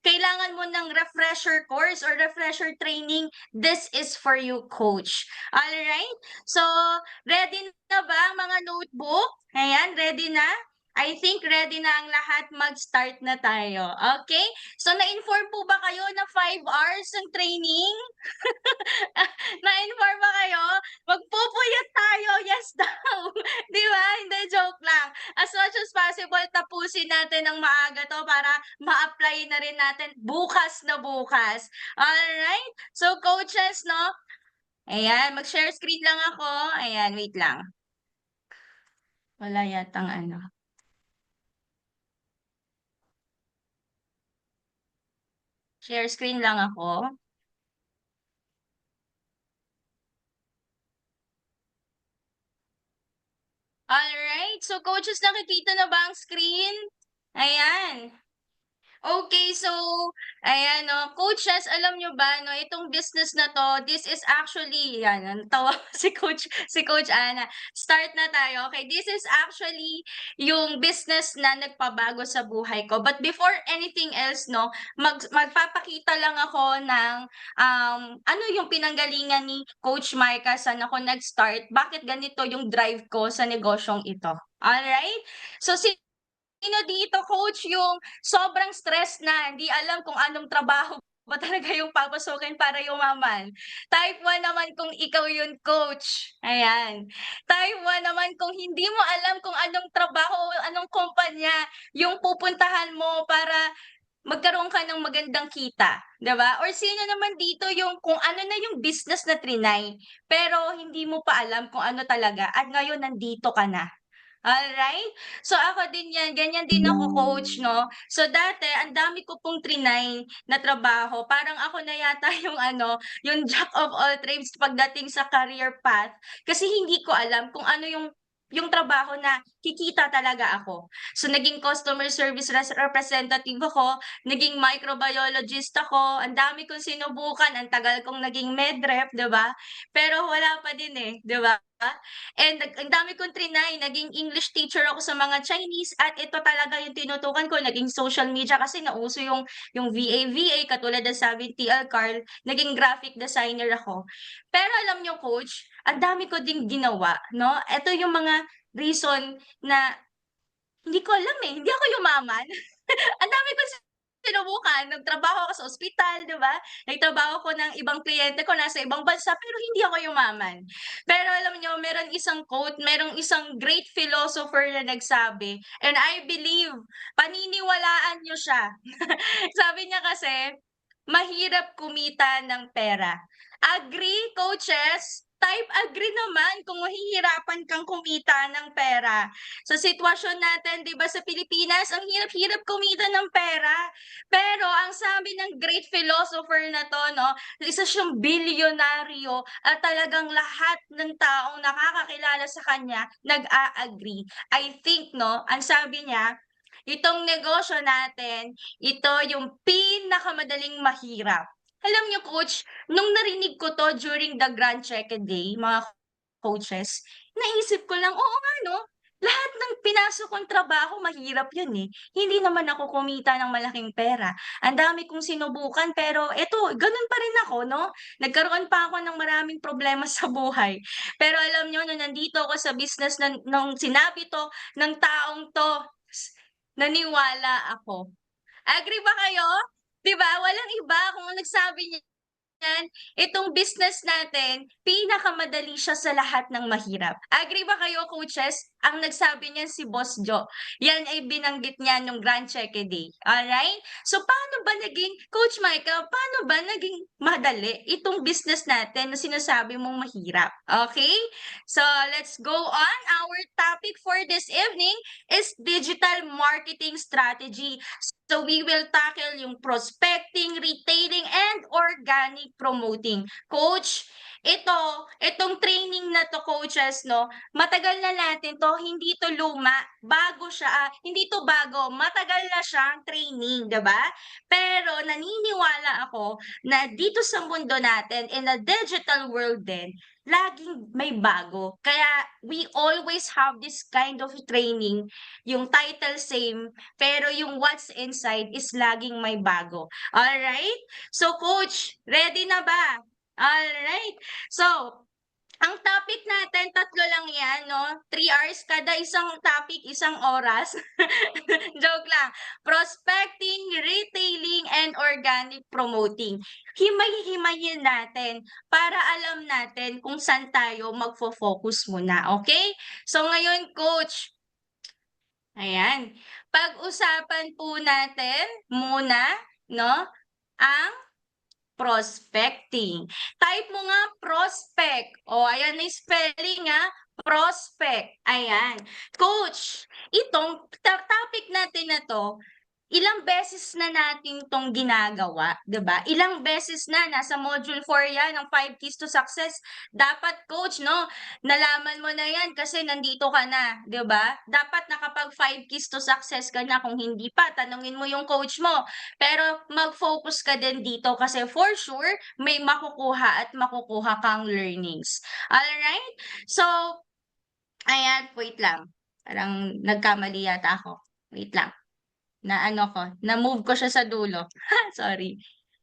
kailangan mo ng refresher course or refresher training, this is for you, coach. Alright? So, ready na ba ang mga notebook? Ayan, ready na? I think ready na ang lahat, mag-start na tayo. Okay? So, na-inform po ba kayo na 5 hours ang training? Na-inform ba kayo? Magpupuyat tayo, yes daw. Di ba? Hindi, joke lang. As much as possible, tapusin natin ng maaga to para ma-apply na rin natin bukas na bukas. Alright? So, coaches, no? Ayan, mag-share screen lang ako. Ayan, wait lang. Wala yatang ano. Share screen lang ako. Alright, so coaches, nakikita na ba ang screen? Ayan. Okay, so ayan 'no, coaches, alam niyo ba 'no, itong business na 'to, this is actually yan, natawa si Coach Ana. Start na tayo, okay? This is actually yung business na nagpabago sa buhay ko. But before anything else 'no, magpapakita lang ako ng, ano yung pinanggalingan ni Coach Marca, saan ako nag-start, bakit ganito yung drive ko sa negosyong ito. Alright? So sino dito, coach, yung sobrang stress na hindi alam kung anong trabaho ba talaga yung papasukin para yumaman? Type 1 naman kung ikaw yun, coach. Ayan. Type 1 naman kung hindi mo alam kung anong trabaho o anong kumpanya yung pupuntahan mo para magkaroon ka ng magandang kita, 'di ba? Or sino naman dito yung kung ano na yung business na triny, pero hindi mo pa alam kung ano talaga at ngayon nandito ka na. Alright? So, ako din 'yan, ganyan din ako, coach 'no. So, dati ang dami ko pong triny na trabaho, parang ako na yata yung ano, yung jack of all trades pagdating sa career path, kasi hindi ko alam kung ano yung trabaho na kikita talaga ako. So, naging customer service representative ako, naging microbiologist ako, ang dami kong sinubukan, ang tagal kong naging medrep, 'di ba? Pero wala pa din, eh, 'di ba? And ang dami kong triny, naging English teacher ako sa mga Chinese at ito talaga yung tinutukan ko, naging social media kasi nauso yung VA katulad ng sabi ni TL Carl, naging graphic designer ako. Pero alam niyo, coach, ang dami ko ding ginawa 'no, eto yung mga reason na hindi ko alam, eh, hindi ako yumaman. Ang dami ko sinubukan, nagtrabaho ako sa ospital, 'di ba? Nagtrabaho ako ng ibang kliyente ko nasa ibang bansa, pero hindi ako yumaman. Pero alam niyo meron isang quote, merong isang great philosopher na nagsabi, and I believe paniniwalaan niyo siya. Sabi niya kasi, mahirap kumita ng pera. Agree, coaches? Type agree naman kung mahihirapan kang kumita ng pera. Sa sitwasyon natin, 'di ba, sa Pilipinas, ang hirap-hirap kumita ng pera. Pero ang sabi ng great philosopher na 'to 'no, isa siyang bilyonaryo at talagang lahat ng taong nakakakilala sa kanya nag-a-agree. I think 'no, ang sabi niya, itong negosyo natin, ito yung pinakamadaling mahirap. Alam niyo, coach, nung narinig ko 'to during the Grand Cheque Day, mga coaches, naisip ko lang, oo nga 'no, lahat ng pinasok kong trabaho mahirap yun, eh. Hindi naman ako kumita ng malaking pera. Ang dami kong sinubukan pero eto gano'n pa rin ako 'no, nagkaroon pa ako ng maraming problema sa buhay. Pero alam niyo nung nandito ako sa business na nung sinabi 'to ng taong 'to, naniwala ako. Agree ba kayo? 'Di ba, walang iba kung ang nagsabi niyan, itong business natin pinakamadali siya sa lahat ng mahirap. Agree ba kayo, coaches? Ang nagsabi niyan si Boss Joe. Yan ay binanggit niya nung Grand Cheque Day, alright? So paano ba naging Coach Michael, paano ba naging madali itong business natin na sinasabi mong mahirap, okay? So let's go on. Our topic for this evening is digital marketing strategy. So we will tackle yung prospecting, retailing, and organic promoting. Coach, itong training na 'to coaches 'no, matagal na natin 'to, hindi 'to luma, bago siya, hindi 'to bago, matagal na siyang training, 'di ba? Pero naniniwala ako na dito sa mundo natin, in a digital world din, laging may bago. Kaya we always have this kind of training, yung title same, pero yung what's inside is laging may bago. Alright? So coach, ready na ba? Alright. So, ang topic natin, tatlo lang yan, no? 3 hours kada isang topic, isang oras. Joke lang. Prospecting, retailing, and organic promoting. Himay-himayin natin para alam natin kung saan tayo magfo-focus muna, okay? So ngayon, coach, ayan, pag-usapan po natin muna, no, ang prospecting. Type mo nga prospect. O, ayan na yung spelling prospect. Ayan. Coach, itong topic natin na to, ilang beses na natin 'tong ginagawa, 'di ba? Ilang beses na, nasa module 4 yan ng 5 keys to success. Dapat coach 'no, nalaman mo na yan kasi nandito ka na, 'di ba? Dapat nakapag 5 keys to success ka na, kung hindi pa tanungin mo yung coach mo. Pero mag-focus ka din dito kasi for sure may makukuha at makukuha kang learnings. Alright? So, ayan, wait lang. Parang nagkamali yata ako. Wait lang. Na-move ko siya sa dulo. Sorry.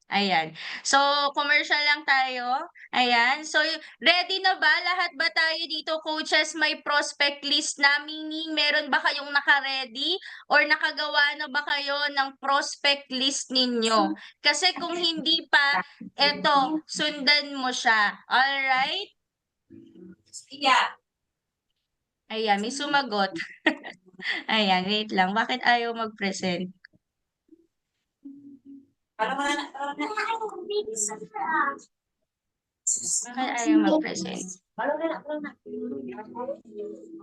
Ayan. So, commercial lang tayo. Ayan. So, ready na ba? Lahat ba tayo dito, coaches? May prospect list na, meaning meron ba kayong naka-ready or nakagawa na ba kayo ng prospect list ninyo? Kasi kung hindi pa, eto, sundan mo siya. Alright? Yeah. Ayan, may sumagot. Ayan, wait lang. Bakit ayaw mag-present? Parang na. Bakit ayaw mag-present? Parang na.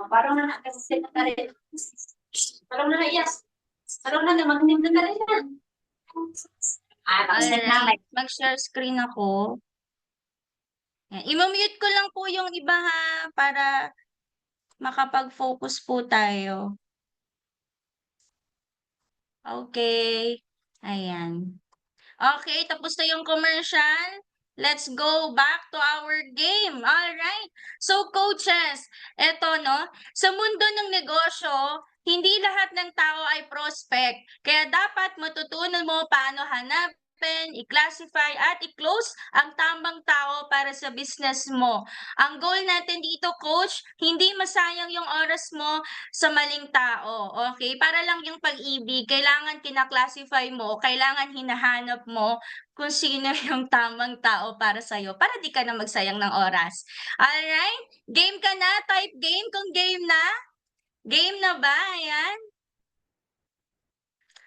Parang na kasi na rin. Parang na yes. Parang na magnim na rin. Alright, mag-share screen ako. Yan. I-mute ko lang po yung iba ha, para makapag-focus po tayo. Okay. Ayan. Okay, tapos na yung commercial. Let's go back to our game. Alright. So, coaches, eto no, sa mundo ng negosyo, hindi lahat ng tao ay prospect. Kaya dapat matutunan mo paano hanapin, i-classify at i-close ang tamang tao para sa business mo. Ang goal natin dito, coach, hindi masayang yung oras mo sa maling tao. Okay? Para lang yung pag-ibig, kailangan kina-classify mo, kailangan hinahanap mo kung sino yung tamang tao para sa'yo, para di ka na magsayang ng oras. Alright? Game ka na? Type game kung game na? Game na ba? Ayan.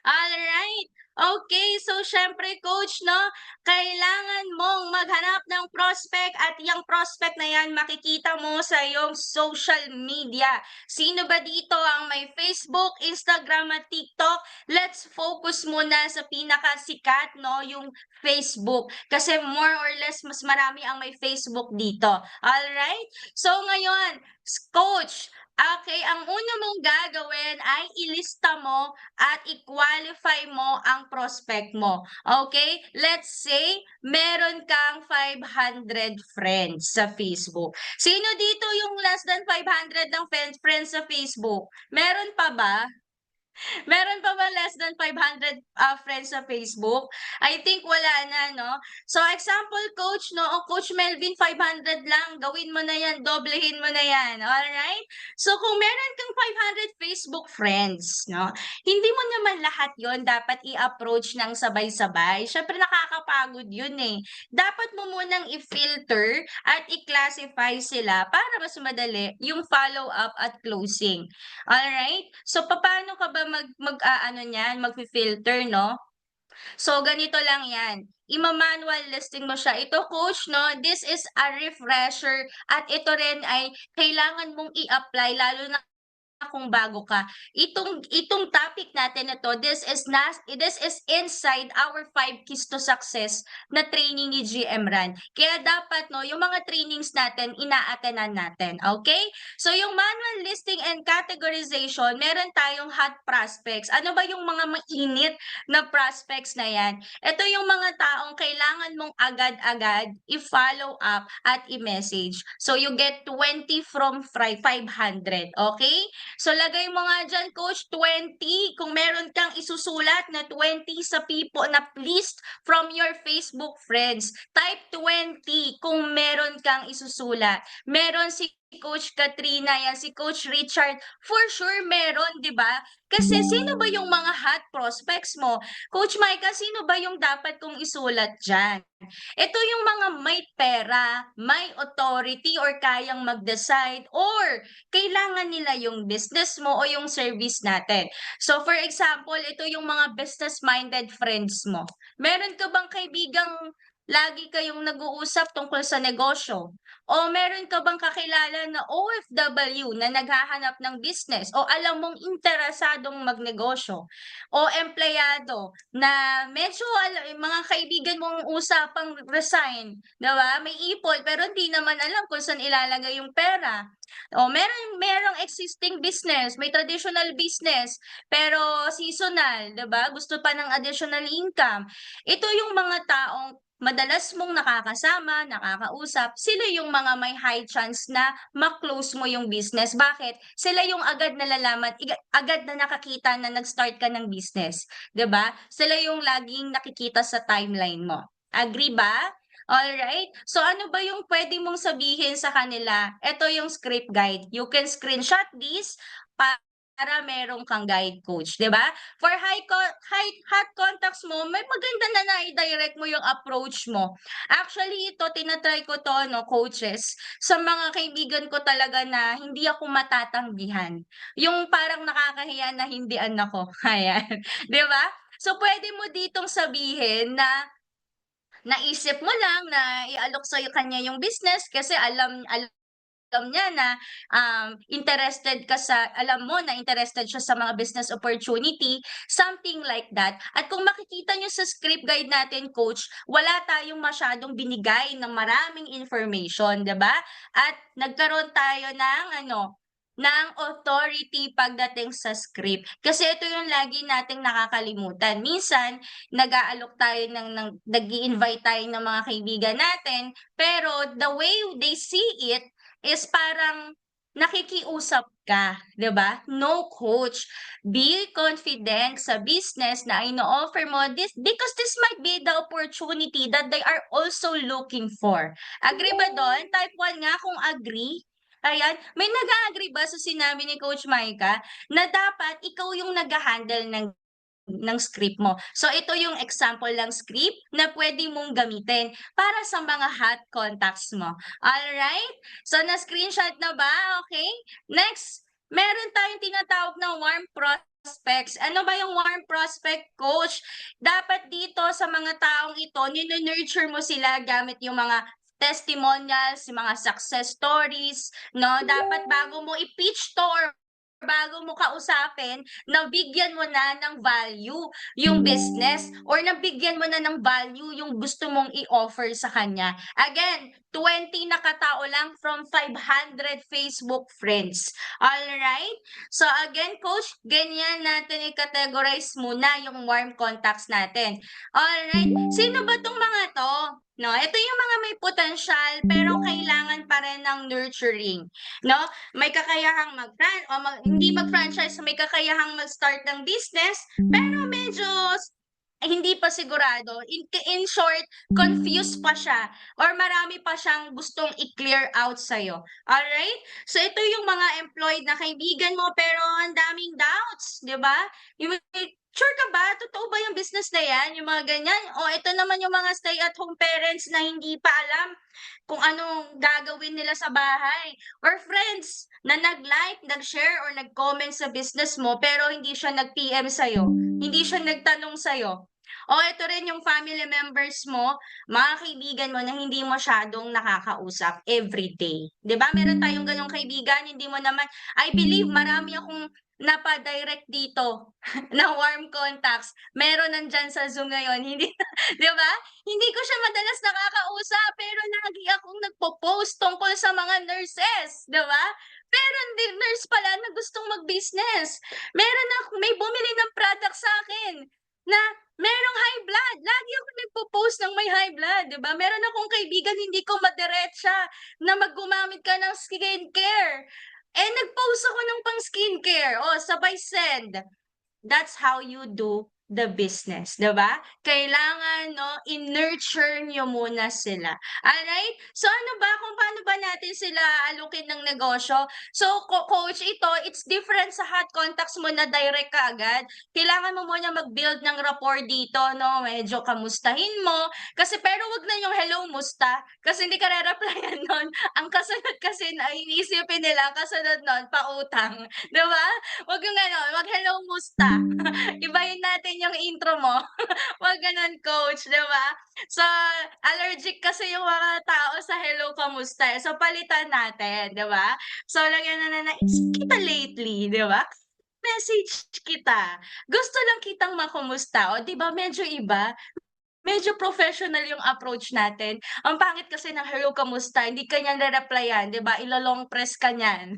Alright. Okay, so syempre coach, no, kailangan mong maghanap ng prospect at yung prospect na yan makikita mo sa iyong social media. Sino ba dito ang may Facebook, Instagram at TikTok? Let's focus muna sa pinakasikat, no, yung Facebook. Kasi more or less mas marami ang may Facebook dito. Alright? So ngayon, coach, okay, ang una mong gagawin ay ilista mo at i-qualify mo ang prospect mo. Okay? Let's say, meron kang 500 friends sa Facebook. Sino dito yung less than 500 ng friends sa Facebook? Meron pa ba? Meron pa ba less than 500 friends sa Facebook? I think wala na, no? So, example, coach, no? O, Coach Melvin, 500 lang. Gawin mo na yan. Doblehin mo na yan. Alright? So, kung meron kang 500 Facebook friends, no? Hindi mo naman lahat yon dapat i-approach ng sabay-sabay. Syempre, nakakapagod yun eh. Dapat mo munang i-filter at i-classify sila para mas madali yung follow-up at closing. Alright? So, papaano ka ba ano niyan, magfi-filter, no? So, ganito lang yan. Ima-manual listing mo siya. Ito, coach, no? This is a refresher at ito rin ay kailangan mong i-apply lalo na kung bago ka, itong topic natin na 'to, this is inside our 5 keys to success na training ni GM Ran. Kaya dapat 'no, yung mga trainings natin ina-attenan natin, okay? So yung manual listing and categorization, meron tayong hot prospects. Ano ba yung mga mainit na prospects na 'yan? Ito yung mga taong kailangan mong agad-agad i-follow up at i-message. So you get 20 from 500, okay? So lagay mo nga dyan, coach, 20. Kung meron kang isusulat na 20 sa people na list from your Facebook friends, type 20 kung meron kang isusulat. Meron si Coach Katrina, yan, si Coach Richard, for sure meron, di ba? Kasi sino ba yung mga hot prospects mo? Coach Micah, sino ba yung dapat kong isulat dyan? Ito yung mga may pera, may authority or kayang mag-decide or kailangan nila yung business mo o yung service natin. So for example, ito yung mga business-minded friends mo. Meron ka bang kaibigang lagi kayong nag-uusap tungkol sa negosyo? O meron ka bang kakilala na OFW na naghahanap ng business o alam mong interesadong magnegosyo? O empleyado na medyo mga kaibigan mong usapang resign, 'di ba? May ipon pero hindi naman alam kung saan ilalagay yung pera. O merong existing business, may traditional business pero seasonal, 'di ba? Gusto pa ng additional income. Ito yung mga taong madalas mong nakakasama, nakakausap, sila yung mga may high chance na ma-close mo yung business. Bakit? Sila yung agad nalalaman, agad na nakakita na nag-start ka ng business, 'di ba? Sila yung laging nakikita sa timeline mo. Agree ba? Alright. So ano ba yung pwede mong sabihin sa kanila? Ito yung script guide. You can screenshot this para meron kang guide coach, 'di ba? For hot contacts mo, may maganda na na-direct mo yung approach mo. Actually, ito tinatry ko 'to 'no, coaches, sa mga kaibigan ko talaga na hindi ako matatanggihan. Yung parang nakakahiya na hindian ako, ayan, 'di ba? So pwede mo ditong sabihin na naisip mo lang na ialok sa'yo kanya yung business kasi alam niya na, interested ka sa alam mo na interested siya sa mga business opportunity, something like that. At kung makikita niyo sa script guide natin, coach, wala tayong masyadong binigay ng maraming information, 'di ba? At nagkaroon tayo ng ng authority pagdating sa script. Kasi ito yung lagi nating nakakalimutan. Minsan, nag-aalok tayo nag-i-invite tayo ng mga kaibigan natin, pero the way they see it is parang nakikiusap ka, 'di ba? No, coach. Be confident sa business na ino-offer mo this because this might be the opportunity that they are also looking for. Agree ba doon? Type 1 nga kung agree. Ayan. May nag-a-agree ba sa sinabi ni Coach Micah na dapat ikaw yung nagha-handle ng script mo. So ito yung example ng script na pwede mong gamitin para sa mga hot contacts mo. Alright? So na-screenshot na ba? Okay? Next, meron tayong tinatawag na warm prospects. Ano ba yung warm prospect, coach? Dapat dito sa mga taong ito, nino-nurture mo sila gamit yung mga testimonials, yung mga success stories, no? Dapat bago mo i-pitch to or bago mo kausapin, nabigyan mo na ng value yung business or nabigyan mo na ng value yung gusto mong i-offer sa kanya. Again, 20 na katao lang from 500 Facebook friends. Alright? So again, coach, ganyan natin i-categorize muna yung warm contacts natin. Alright? Sino ba tong mga to? No, ito yung mga may potential pero kailangan pa rin ng nurturing. No? May kakayahang hindi mag-franchise, may kakayahang mag-start ng business, pero medyo hindi pa sigurado. In short, confused pa siya or marami pa siyang gustong i-clear out sa'yo. Alright? So, ito yung mga employed na kaibigan mo pero ang daming doubts, di ba? Yung sure ka ba? Totoo ba yung business na yan? Yung mga ganyan? O ito naman yung mga stay-at-home parents na hindi pa alam kung anong gagawin nila sa bahay. Or friends na nag-like, nag-share, or nag-comment sa business mo pero hindi siya nag-PM sa'yo. Hindi siya nagtanong sa'yo. O ito rin yung family members mo, mga kaibigan mo na hindi masyadong nakakausap everyday. 'Di ba meron tayong gano'ng kaibigan, hindi mo naman I believe marami akong napa-direct dito na warm contacts. Meron nandiyan sa Zoom ngayon, hindi 'di ba? Hindi ko siya madalas nakakausap, pero lagi akong nagpo-post tungkol sa mga nurses, 'di ba? Pero hindi nurse pala na gustong mag-business. May bumili ng product sa akin na merong high blood. Lagi ako nagpo-post ng may high blood, 'di ba? Meron akong kaibigan hindi ko madiretsa na gumamit ka ng skincare. Eh, nag-post ako ng pang skincare. Oh, sabay send. That's how you do the business, 'di ba? Kailangan 'no, i-nurture niyo muna sila. Alright? So ano ba, kung paano ba natin sila alukin ng negosyo? So coach, ito, it's different sa hot contacts mo na direct kaagad. Kailangan mo muna mag-build ng rapport dito 'no, medyo kamustahin mo, kasi pero 'wag na yung hello, musta, kasi hindi ka re-replyan nun. Ang kasunod kasi na iisipin nila, ang kasunod nun pautang, 'di ba? 'Wag yung gano'n, 'wag hello, musta. Ibahin natin yung intro mo. 'Wag gano'n coach, 'di ba? So, allergic kasi yung mga tao sa hello, kamusta, eh. So, palitan natin, 'di ba? So, lagyan na "Naisip kita lately," 'di ba? Message kita, gusto lang kitang makumusta. O, 'di ba medyo iba? Medyo professional yung approach natin. Ang pangit kasi ng hello, kamusta, hindi ka niyan re-replyan, 'di ba, ilo-long press ka niyan.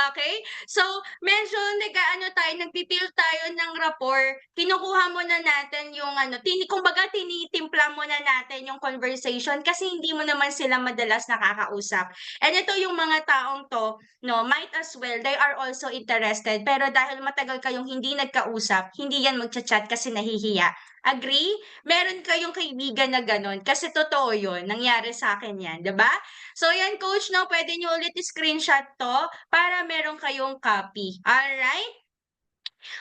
Okey? So, medyo nag-aano tayo, nagpi-build tayo ng rapport, kinukuha muna natin yung ano, kumbaga tinitimpla muna natin yung conversation kasi hindi mo naman sila madalas nakakausap. And ito yung mga taong 'to 'no, might as well they are also interested, pero dahil matagal kayong hindi nagkausap, hindi yan magcha-chat kasi nahihiya. Agree? Meron kayong kaibigan na gano'n, kasi totoo 'yun, nangyari sa'kin 'yan, 'di ba? So 'yan coach 'no, puwede niyo ulit i-screenshot 'to para meron kayong copy, alright?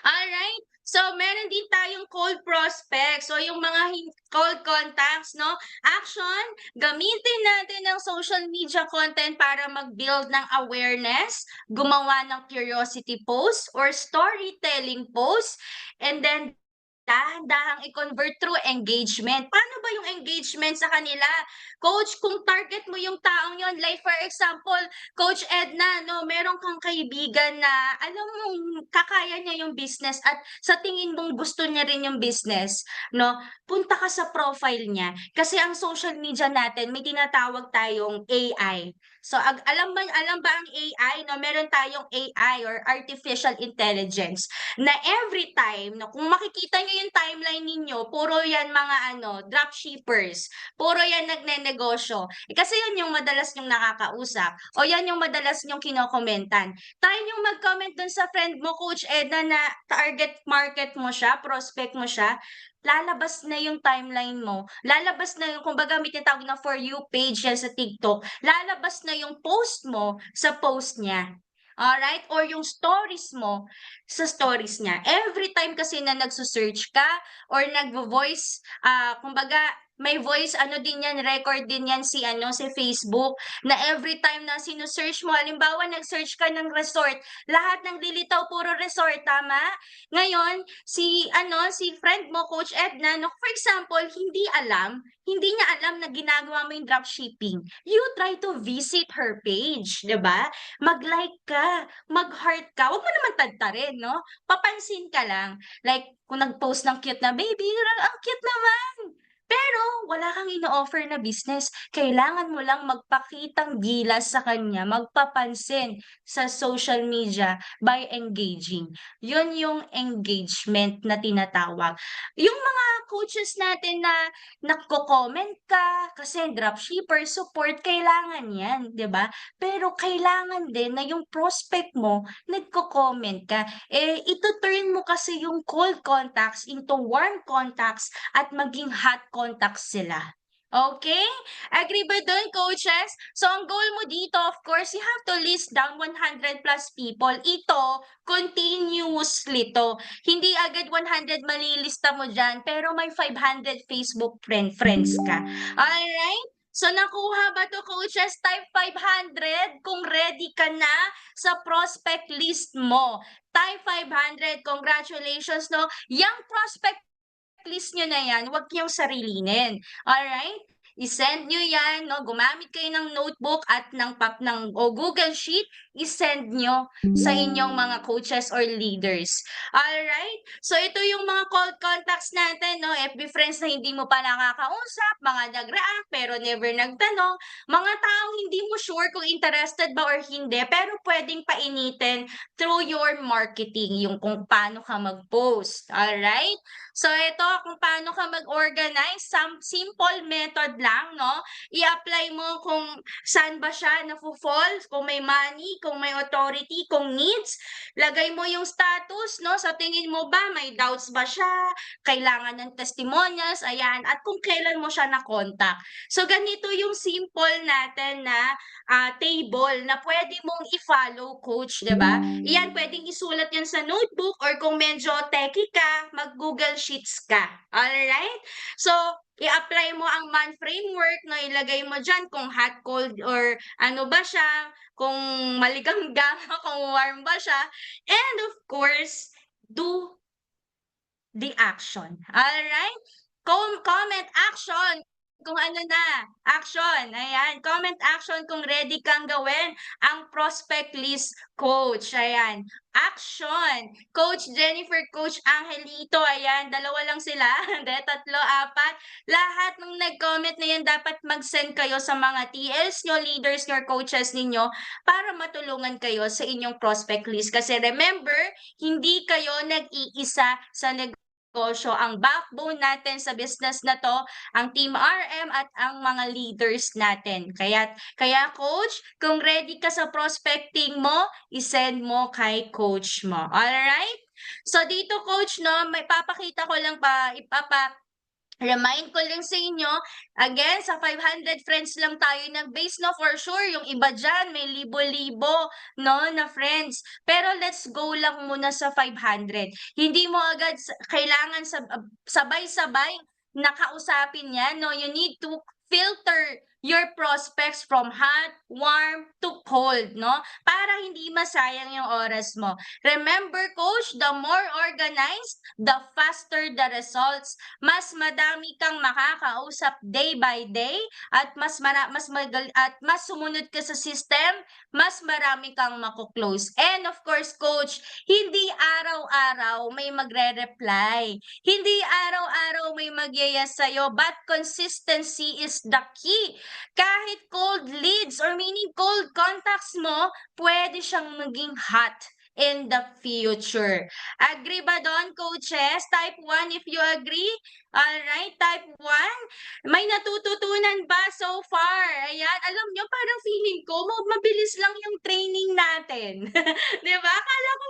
Alright, so meron din tayong cold prospects, so yung mga cold contacts 'no. Action, gamitin natin ang social media content para mag-build ng awareness, gumawa ng curiosity post or storytelling post, and then dahan-dahang i-convert through engagement. Paano ba yung engagement sa kanila? Coach, kung target mo yung taong yon, like for example, Coach Edna 'no, meron kang kaibigan na alam mong kakaya niya yung business at sa tingin mong gusto niya rin yung business 'no, punta ka sa profile niya. Kasi ang social media natin may tinatawag tayong AI. So alam ba ang AI 'no, meron tayong AI or artificial intelligence na every time na kung makikita niyo yung timeline ninyo, puro yan mga ano, dropshippers, puro yan nagnenegosyo. Eh, kasi yan yung madalas niyong nakakausap o yan yung madalas niyong kinokomentan. Try niyong mag-comment dun sa friend mo, Coach Edna, na target market mo siya, prospect mo siya, lalabas na yung timeline mo, lalabas na yung kumbaga may tinatawag na For You page yan sa TikTok, lalabas na yung post mo sa post niya. Alright? Or yung stories mo sa stories niya. Every time kasi na nagse-search ka or nagvo-voice, kumbaga may voice ano din yan, record din yan si ano, si Facebook, na every time na sino-search mo, halimbawa nag-search ka ng resort, lahat ng lilitaw puro resort, tama? Ngayon, si friend mo, Coach Edna, no, for example, hindi niya alam na ginagawa mo yung dropshipping. You try to visit her page, 'di ba? Mag-like ka, mag-heart ka, wag mo naman tadtarin 'no, papansin ka lang. Like kung nag-post ng cute na baby, ang cute naman. Pero wala kang ino-offer na business, kailangan mo lang magpakitang gilas sa kanya, magpapansin sa social media by engaging. Yun yung engagement na tinatawag. Yung mga coaches natin na nagko-comment ka kasi dropshipper support, kailangan 'yan, 'di ba? Pero kailangan din na yung prospect mo nagko-comment ka. Eh, ito-turn mo kasi yung cold contacts into warm contacts at maging hot contacts sila. Okay? Agree ba dun, coaches? So, ang goal mo dito, of course, you have to list down 100 plus people. Ito, continuously to. Hindi agad 100 malilista mo dyan, pero may 500 Facebook friends ka. Alright? So, nakuha ba to, coaches? Type 500 kung ready ka na sa prospect list mo. Type 500. Congratulations, no? Young prospect list nyo na yan, huwag niyong sarilinin. Alright? I-send nyo yan, no? Gumamit kayo ng notebook at o Google Sheet, i-send nyo sa inyong mga coaches or leaders. Alright? So, ito yung mga call contacts natin, no? FB friends na hindi mo pa nakakausap, mga nag-react pero never nagtanong, mga taong hindi mo sure kung interested ba or hindi, pero pwedeng painitin through your marketing, yung kung paano ka mag-post. Alright? So, ito kung paano ka mag-organize, some simple method lang, no? I-apply mo kung saan ba siya nafo-fall, kung may money, kung may authority, kung needs. Lagay mo yung status, no? Sa tingin mo ba, may doubts ba siya? Kailangan ng testimonials, ayan. At kung kailan mo siya na-contact. So, ganito yung simple natin na table na pwede mong i-follow, coach, 'di ba? Iyan, pwedeng isulat yan sa notebook or kung medyo techie ka, mag-Google Sheets ka. Alright? So, i-apply mo ang MAN framework, no, ilagay mo dyan kung hot, cold, or ano ba siya, kung maligamgam, kung warm ba siya. And of course, do the action. Alright? Comment action kung ano na, action. Ayan, comment action kung ready kang gawin ang prospect list, coach. Ayan, action. Coach Jennifer, Coach Angelito, ayan, dalawa lang sila. Hindi, tatlo, apat. Lahat ng nag-comment na yan, dapat mag-send kayo sa mga TLs nyo, leaders nyo, coaches ninyo para matulungan kayo sa inyong prospect list. Kasi remember, hindi kayo nag-iisa sa negosyo. Ang backbone natin sa business na to, ang Team RM at ang mga leaders natin. Kaya coach, kung ready ka sa prospecting mo, isend mo kay coach mo. Alright? So dito coach, no, may papakita ko lang Remind ko lang sa inyo, again, sa 500 friends lang tayo nag-base, no? For sure, yung iba dyan, may libo-libo, no, na friends. Pero let's go lang muna sa 500. Hindi mo agad kailangan sabay-sabay nakausapin yan, no? You need to filter your prospects from hot, warm, to cold, no? Para hindi masayang yung oras mo. Remember, coach, the more organized, the faster the results. Mas madami kang makakausap day by day at mas sumunod ka sa system, mas marami kang mako-close. And of course, coach, hindi araw-araw may magre-reply. Hindi araw-araw may magyayas sa'yo, but consistency is the key. Kahit cold leads or meaning cold contacts mo, pwede siyang maging hot in the future. Agree ba doon, coaches? Type 1 if you agree. Alright, type 1. May natututunan ba so far? Ayan, alam nyo, parang feeling ko, mabilis lang yung training natin. 'Di ba? Akala ko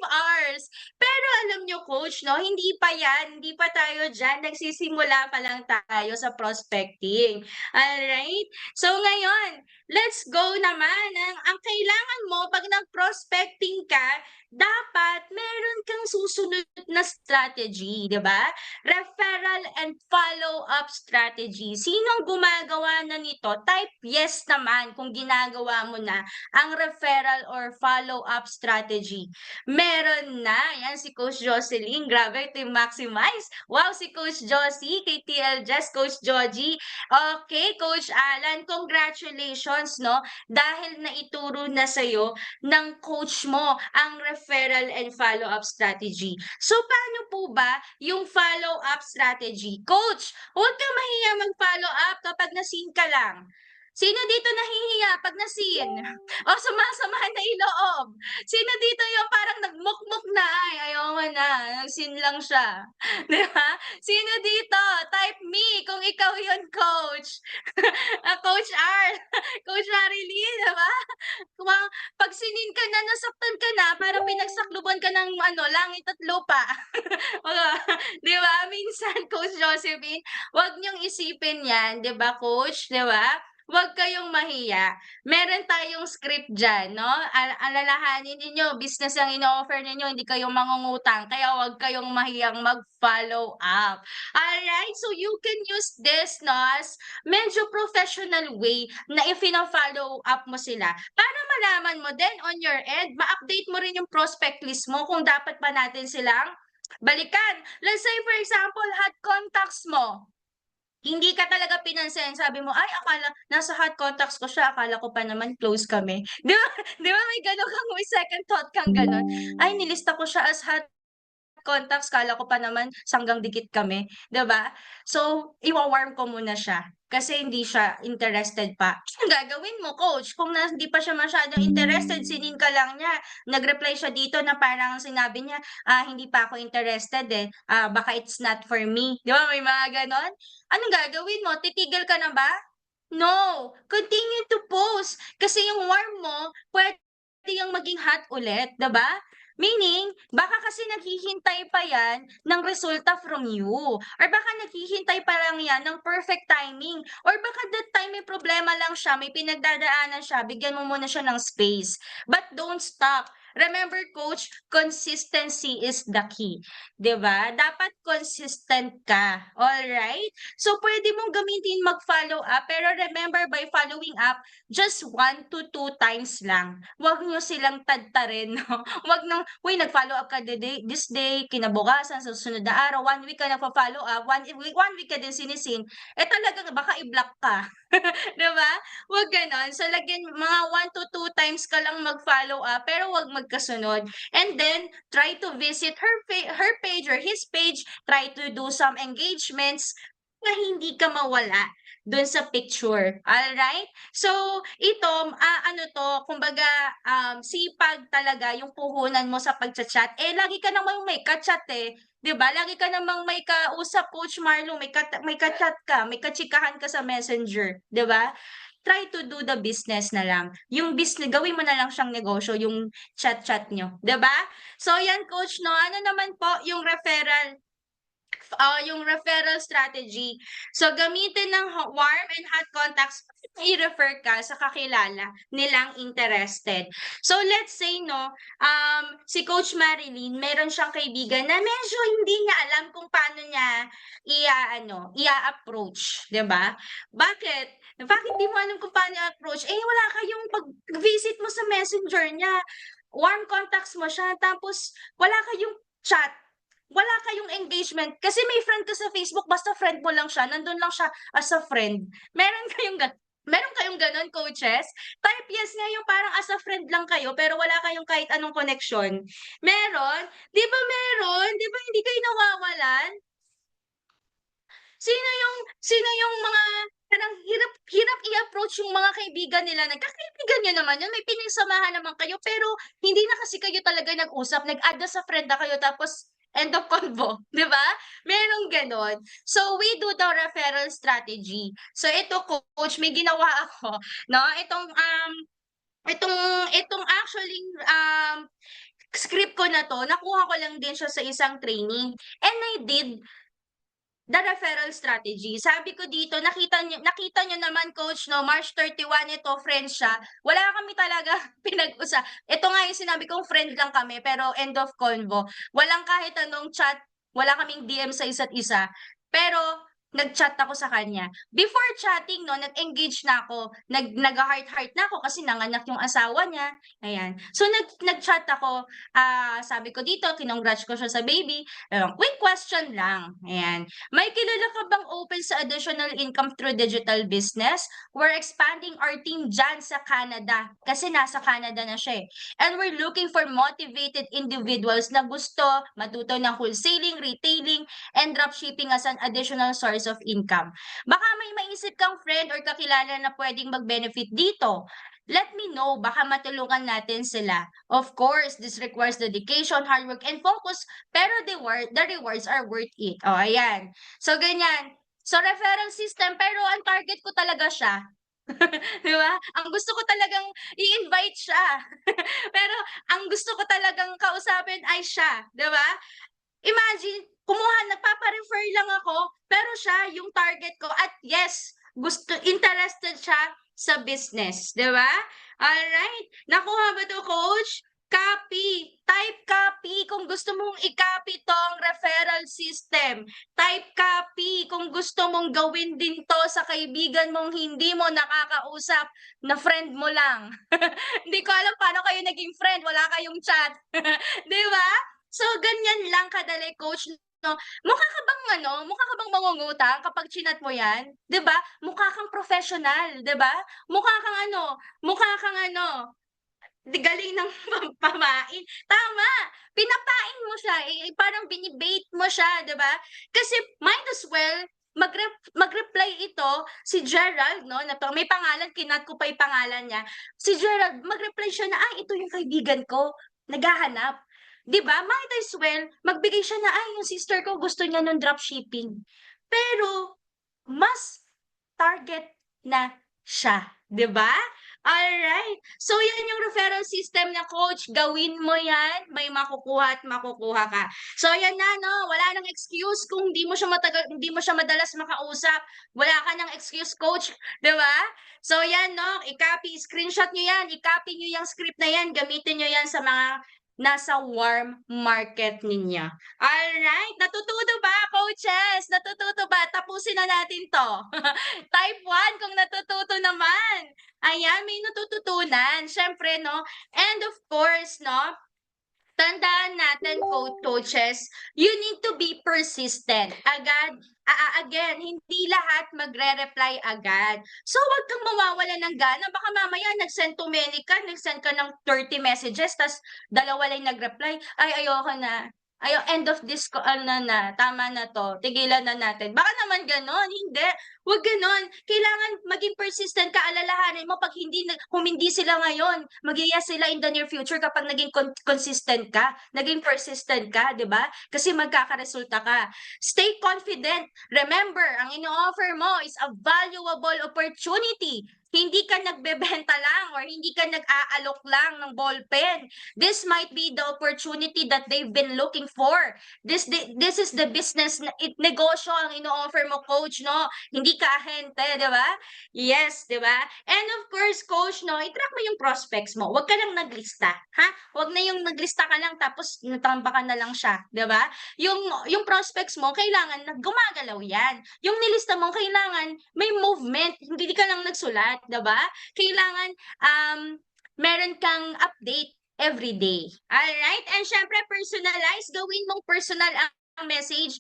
5 hours. Pero alam nyo, coach, no, hindi pa yan. Hindi pa tayo dyan. Nagsisimula pa lang tayo sa prospecting. Alright? So ngayon, let's go naman. Ang kailangan mo pag nag-prospecting ka, dapat meron kang susunod na strategy, 'di ba? Referral and follow-up strategy. Sinong gumagawa na nito? Type yes naman kung ginagawa mo na ang referral or follow-up strategy. Meron na. Yan si Coach Jocelyn. Grabe, Team Maximize. Wow, si Coach Josie, KTL Jess, Coach Joji. Okay, Coach Alan, congratulations, no? Dahil naituro na sa'yo ng coach mo ang referral and follow-up strategy. So, paano po ba yung follow-up strategy? Coach, huwag kang mahiya mag-follow up kapag na-seen ka lang. Sino dito nahihiya pag na-seen? O sumasama na iloob? Sino dito yung parang nagmukmuk na, ay ayaw na, nag-seen lang siya. Di ba? Sino dito? Type me kung ikaw yun, coach. Coach R, Coach Marilyn, di ba? Pag sinin ka na, nasaktan ka na, parang pinagsakluban ka ng langit at lupa. Di ba? Minsan, Coach Josephine, wag niyong isipin yan, di ba, Coach? Di ba? Huwag kayong mahiya. Meron tayong script dyan, no? Alalahanin ninyo, business ang ino-offer ninyo, hindi kayo mangungutang. Kaya huwag kayong mahiyang mag-follow up. Alright? So, you can use this, no, as medyo professional way na if-follow up mo sila. Para malaman mo, then on your end, ma-update mo rin yung prospect list mo kung dapat ba natin silang balikan. Let's say for example, hot contacts mo. Hindi ka talaga pinansin, sabi mo, "Ay akala nasa hot contacts ko siya, akala ko pa naman close kami." 'Di ba 'di ba may gano'n kang may second thought kang gano'n? "Ay nilista ko siya as hot contacts, akala ko pa naman sanggang dikit kami." 'Di ba? So, iwa-warm ko muna siya, kasi hindi siya interested pa. Anong gagawin mo coach kung hindi pa siya masyadong interested, sinin ka lang niya, nag-reply siya dito na parang sinabi niya, "Hindi pa ako interested, eh, baka it's not for me." 'Di ba may mga gano'n? Anong gagawin mo, titigil ka na ba? No, continue to post kasi yung warm mo puwede yang maging hot ulit, 'di ba? Meaning, baka kasi naghihintay pa 'yan ng resulta from you or baka naghihintay pa lang 'yan ng perfect timing or baka that time may problema lang siya, may pinagdadaanan siya, bigyan mo muna siya ng space. But don't stop. Remember coach, consistency is the key, 'di ba? Dapat consistent ka, alright? So, pwede mong gamitin mag-follow up, pero remember by following up, just 1 to 2 times lang. Huwag niyo silang tadtarin 'no, huwag ng, "Uy, nag-follow up ka this day, kinabukasan, sa susunod na araw, 1 week ka nagfo-follow up, 1 week ka din sinisin, eh, talagang baka i-block ka." 'Di ba? Huwag gano'n. So, lagyan mga 1 to 2 times ka lang mag-follow up, pero huwag magkasunod. And then, try to visit her page or his page, try to do some engagements na hindi ka mawala dun sa picture, alright? So, ito, ano 'to, kumbaga, sipag talaga yung puhunan mo sa pagcha-chat. Eh, lagi ka namang may ka-chat, eh, 'di ba? Lagi ka namang may kausap, Coach Marlo, may ka-chat ka, may kachikahan ka sa Messenger, 'di ba? Try to do the business na lang. Yung gawin mo na lang siyang negosyo, yung chat-chat niyo, 'di ba? So, yan Coach 'no, ano naman po yung referral strategy. So, gamitin ng warm and hot contacts, i-refer ka sa kakilala nilang interested. So, let's say, no, si Coach Marilyn, meron siyang kaibigan na medyo hindi niya alam kung paano niya i-approach, 'di ba? Bakit? Bakit di mo alam kung paano i-approach? Eh, wala kayong pag-visit mo sa messenger niya, warm contacts mo siya, tapos wala kayong chat, wala kayong engagement kasi may friend ka sa Facebook basta friend mo lang siya, nandun lang siya as a friend. Meron kayong gano'n coaches? Type yes nga yung parang as a friend lang kayo pero wala kayong kahit anong connection. Meron? 'Di ba meron? 'Di ba hindi kayo nawawalan? Sino yung mga parang hirap hirap i-approach yung mga kaibigan nila, nagkakaibigan niyo naman yun, may pinagsamahan naman kayo pero hindi na kasi kayo talaga nag-usap, nag-add na sa friend na kayo tapos end of convo, 'di ba? Merong gano'n. So, we do the referral strategy. So, ito coach, may ginawa ako 'no, itong actually, script ko na 'to, nakuha ko lang din siya sa isang training and I did the referral strategy. Sabi ko dito, nakita niyo naman coach 'no, March 31 ito, friends siya. Wala kami talaga ito nga yung sinabi kong friend lang kami pero end of convo. Walang kahit anong chat, wala kaming DM sa isa't isa. Pero nag-chat ako sa kanya. Before chatting 'no, nag-engage na ako, nagha-heart-heart na ako kasi nanganak yung asawa niya, ayan. So nag-chat ako, sabi ko dito, kinongrats ko siya sa baby, quick question lang, ayan. May kilala ka bang open sa additional income through digital business? We're expanding our team diyan sa Canada kasi nasa Canada na siya, eh. And we're looking for motivated individuals na gusto matuto ng wholesaling, retailing, and dropshipping as an additional source of income. Baka may maisip kang friend or kakilala na pwedeng mag-benefit dito. Let me know, baka matulungan natin sila. Of course, this requires dedication, hard work, and focus, pero the rewards are worth it. O, ayan. So, ganyan. So, referral system, pero ang target ko talaga siya. 'Di ba? Ang gusto ko talagang i-invite siya. Pero ang gusto ko talagang kausapin ay siya, 'di ba? Imagine, nagpapa-refer lang ako, pero siya yung target ko at yes, interested siya sa business, 'di ba? Alright, nakuha ba 'to coach? Copy, type copy kung gusto mong i-copy 'tong referral system. Type copy kung gusto mong gawin din 'to sa kaibigan mong hindi mo nakakausap, na friend mo lang. Hindi ko alam paano kayo naging friend, wala kayong chat, 'di ba? So, ganyan lang kadali, coach, no? Mukha ka bang mangungutang kapag chinat mo yan? 'Di ba? Mukha kang professional, 'di ba? Mukha kang ano, galing ng pamain. Tama, pinapain mo siya, parang bini-bait mo siya, 'di ba? Kasi might as well mag-reply ito si Gerald 'no, na may pangalan, kinat ko pa yung pangalan niya. Si Gerald mag-reply siya na, "Ay, ito yung kaibigan ko, naghahanap." 'Di ba? Might as well magbigay siya na, "Ay, yung sister ko gusto niya ng dropshipping." Pero mas target na siya, 'di ba? Alright. So, yan yung referral system na, coach. Gawin mo yan, may makukuha at makukuha ka. So, yan na, no? Wala nang excuse kung hindi mo siya madalas makausap. Wala ka nang excuse, coach. Di ba? So, yan, no? I-copy, screenshot nyo yan. I-copy nyo yung script na yan. Gamitin nyo yan sa mga nasa warm market ninyo. Alright. Natututo ba, coaches? Natututo ba? Tapusin na natin to. Type 1 kung natututo naman. Ayan, may natututunan. Siyempre, no? And of course, no? Tandaan natin, coaches, you need to be persistent. Again, hindi lahat magre-reply agad. So, wag kang mawawala ng gana. Baka mamaya nag-send too many ka, nag-send ka ng 30 messages, tas dalawa lang nag-reply. Ay, ayoko na. End of this, tama na to. Tigilan na natin. Baka naman ganon. Hindi. Wag ganon. Kailangan maging persistent ka. Alalahanin mo pag kung hindi sila ngayon, mag-yes sila in the near future kapag naging consistent ka, naging persistent ka, di ba? Kasi magkakaresulta ka. Stay confident. Remember, ang ino-offer mo is a valuable opportunity. Hindi ka nagbebenta lang or hindi ka nag-aalok lang ng ballpen. This might be the opportunity that they've been looking for. This is the business, negosyo ang ino-offer mo, coach, no? Hindi ka ahente, di ba? Yes, di ba? And of course, coach, no, i-track mo yung prospects mo. Huwag ka lang naglista, ha? Huwag na yung naglista ka lang tapos natambakan na lang siya, di ba? Yung prospects mo, kailangan gumagalaw yan. Yung nilista mo, kailangan may movement, hindi ka lang nagsulat, di ba? Kailangan meron kang update every day. Alright? And syempre, personalize. Gawin mong personal ang message.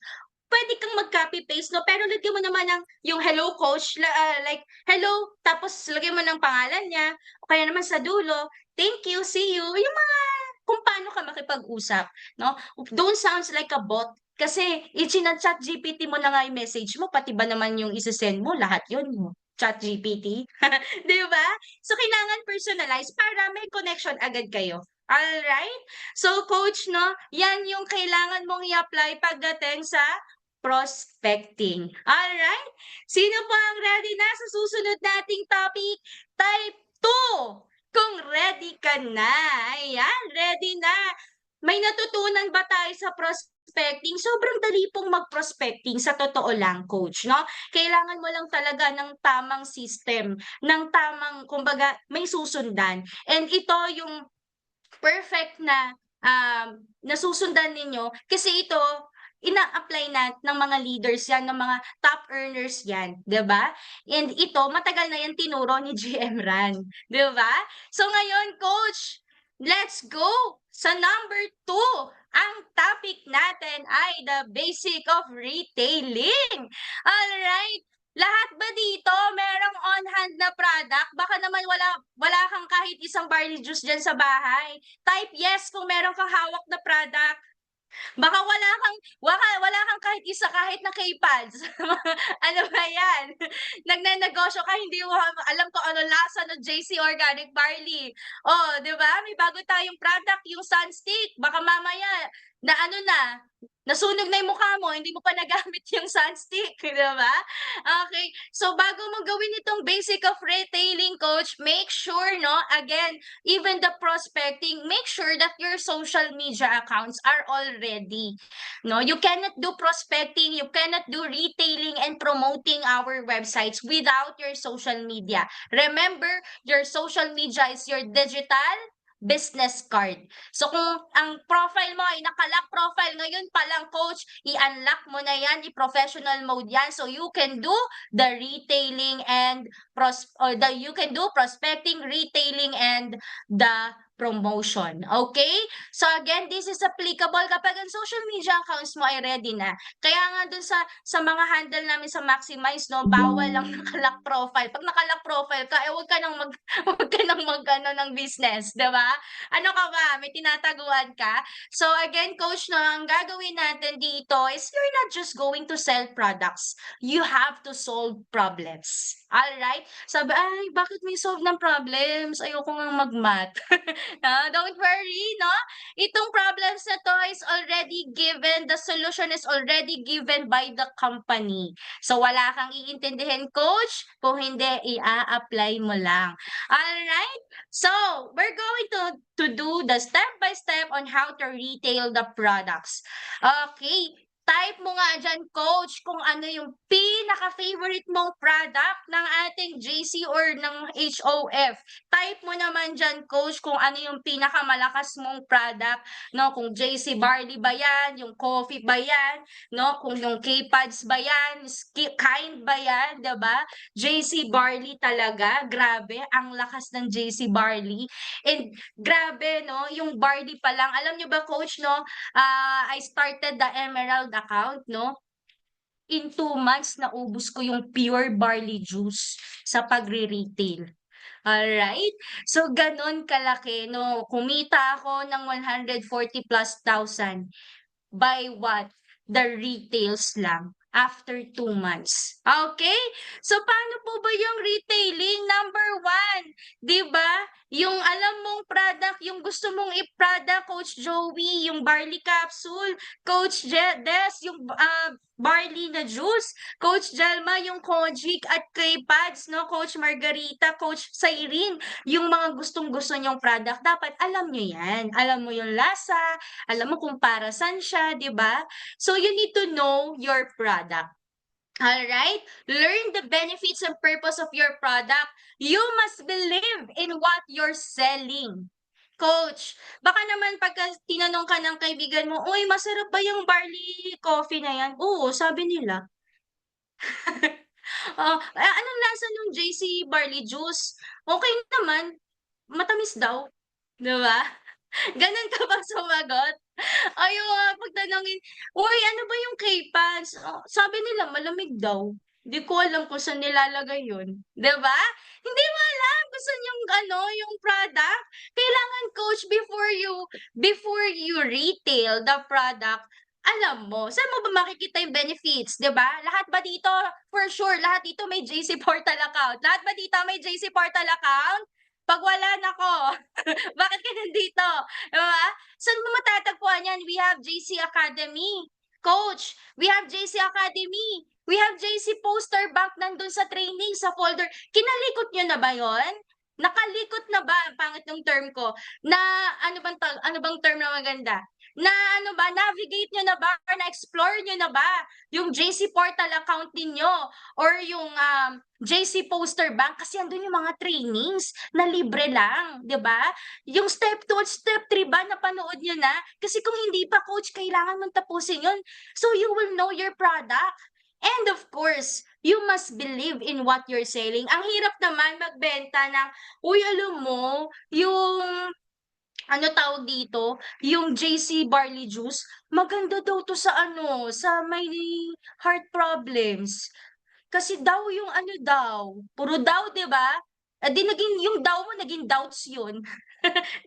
Pwede kang mag-copy-paste, no? Pero lagyan mo naman ng yung hello coach, like, hello, tapos lagyan mo ng pangalan niya, o kaya naman sa dulo, thank you, see you, yung mga kung paano ka makipag-usap, no? Don't sounds like a bot. Kasi, chat GPT mo na nga yung message mo, pati ba naman yung isi-send mo, lahat yun, chat GPT. Di ba? So, kailangan personalize para may connection agad kayo. Alright? So, coach, no, yan yung kailangan mong i-apply pagdating sa prospecting. Alright? Sino po ang ready na sa susunod nating topic? Type 2. Kung ready ka na. Ayan, ready na. May natutunan ba tayo sa prospecting? Sobrang dali pong mag-prospecting sa totoo lang, coach, no? Kailangan mo lang talaga ng tamang system, ng tamang, kumbaga, may susundan. And ito yung perfect na nasusundan ninyo kasi ito ina-apply ng mga leaders yan, ng mga top earners yan, 'di ba? And ito matagal na yan tinuro ni GM Ran, 'di ba? So ngayon, coach, let's go sa number 2. Ang topic natin ay the basic of retailing. All right. Lahat ba dito merong on-hand na product? Baka naman wala kang kahit isang barley juice dyan sa bahay. Type yes kung meron kang hawak na product. Baka wala kang kahit isa, kahit na K-pads. Ano ba yan? Nagnenegosyo ka, hindi mo alam kung ano lasa ng JC Organic Barley. Oh, di ba? May bago tayong product, yung Sunstick. Baka mamaya, nasunog na yung mukha mo, hindi mo pa nagamit yung Sunstick, di ba? Okay, so bago mo gawin itong basic of retailing, coach, make sure, no, again, even the prospecting, make sure that your social media accounts are all ready. No, you cannot do prospecting, you cannot do retailing and promoting our websites without your social media. Remember, your social media is your digital business card. So kung ang profile mo ay naka-lock profile ngayon pa lang, coach, i-unlock mo na yan, i-professional mode yan, so you can do the retailing and you can do prospecting, retailing, and the promotion. Okay? So again, this is applicable kapag ang social media accounts mo ay ready na. Kaya nga dun sa mga handle namin sa Maximize, no, bawal lang naka-lock profile. Pag naka-lock profile ka, wag ka nang wag ka nang mag-ano ng business, 'di ba? Ano ka ba? May tinataguan ka? So again, coach, no, ang gagawin natin dito is you're not just going to sell products. You have to solve problems. Alright? Sabi, ay, bakit may solve ng problems? Ayoko ngang mag-math. Don't worry, no? Itong problems na to is already given, the solution is already given by the company. So wala kang iintindihin, coach, kung hindi ia-apply mo lang. Alright? So, we're going to do the step by step on how to retail the products. Okay, type mo nga dyan, coach, kung ano yung pinaka-favorite mong product ng ating JC or ng HOF. Type mo naman dyan, coach, kung ano yung pinakamalakas mong product, no? Kung JC Barley ba yan, yung coffee ba yan, no? Kung yung K-Pads ba yan, Kind ba yan, diba? JC Barley talaga, grabe, ang lakas ng JC Barley. And grabe, no? Yung Barley pa lang, alam nyo ba, coach, no? I started the Emerald account, no? In 2 months, naubos ko yung pure barley juice sa pagre-retail. Alright? So, ganon kalaki, no? Kumita ako ng 140,000+ by what? The retails lang after 2 months. Okay? So, paano po ba yung retailing? Number 1, di ba? Yung alam mong product, yung gusto mong i-product, Coach Joey, yung barley capsule, Coach Des, yung barley na juice, Coach Jelma, yung Kojic at K-Pads, no? Coach Margarita, Coach Cyrene, yung mga gustong-gusto nyong product, dapat alam nyo yan. Alam mo yung lasa, alam mo kung para saan siya, di ba? So, you need to know your product. Alright? Learn the benefits and purpose of your product. You must believe in what you're selling. Coach, baka naman pagka tinanong ka ng kaibigan mo, uy, masarap ba yung barley coffee na yan? Oo, sabi nila. Anong lasa nung JC barley juice? Okay naman, matamis daw. Di ba? Ganun ka ba sumagot? Ayun, pag tanungin, "Uy, ano ba yung K-Pans?" Sabi nila malamig daw. Di ko alam kung saan nilalagay yun, 'di ba? Hindi mo alam kung saan yung ano, yung product. Kailangan, coach, before you retail the product, alam mo, saan mo ba makikita yung benefits, 'di ba? Lahat ba dito, for sure, lahat dito may JC Portal account? Lahat ba dito may JC Portal account? 'Pag wala, nako, bakit ka nandito, 'di ba? Saan mo matatagpuan yan? We have JC Academy. Coach, we have JC Academy. We have JC Poster Bank nandun sa training, sa folder. Kinalikot nyo na ba yon? Nakalikot na ba, pangit ng term ko, na ano bang term na maganda? Na ano ba, navigate nyo na ba or na-explore nyo na ba yung JC Portal account ninyo or yung JC Poster Bank? Kasi andun yung mga trainings na libre lang, di ba? Yung step 2 at step 3 ba napanood niyo na? Kasi kung hindi pa, coach, kailangan mong tapusin yun. So you will know your product. And of course, you must believe in what you're selling. Ang hirap naman magbenta ng, uy, alam mo, yung ano tawag dito, yung JC Barley Juice, maganda daw to sa ano, sa may heart problems. Kasi daw yung ano daw, puro daw, 'di ba? Di naging yung daw mo naging doubts yun.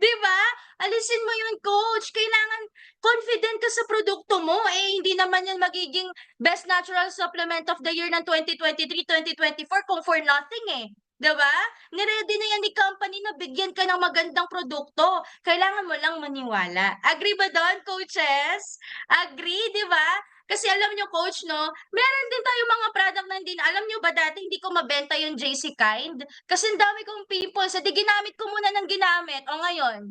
'Di ba? Alisin mo yun, coach. Kailangan confident ka sa produkto mo. Eh, hindi naman yan magiging best natural supplement of the year ng 2023-2024 kung for nothing eh. 'Di ba? Ni-ready na yan ni company na bigyan ka ng magandang produkto. Kailangan mo lang maniwala. Agree ba doon, coaches? Agree, 'di ba? Kasi alam nyo, coach, no, meron din tayong mga product na hindi na alam nyo ba dati hindi ko mabenta yung JC Kind? Kasi ang dami kong pimples, di ginamit ko muna ng ginamit. O ngayon,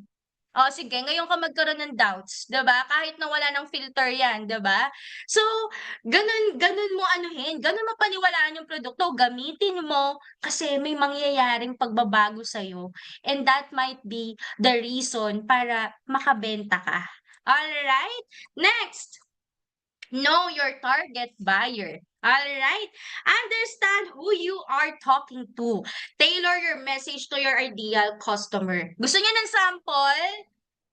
sige, ngayon ka magkaroon ng doubts, 'di ba? Kahit na wala ng filter 'yan, 'di ba? So, ganun mo anuhin, ganun mo paniwalaan yung produkto, gamitin mo kasi may mangyayaring pagbabago sa and that might be the reason para makabenta ka. All right? Next, know your target buyer. Alright. Understand who you are talking to. Tailor your message to your ideal customer. Gusto niyo ng sample?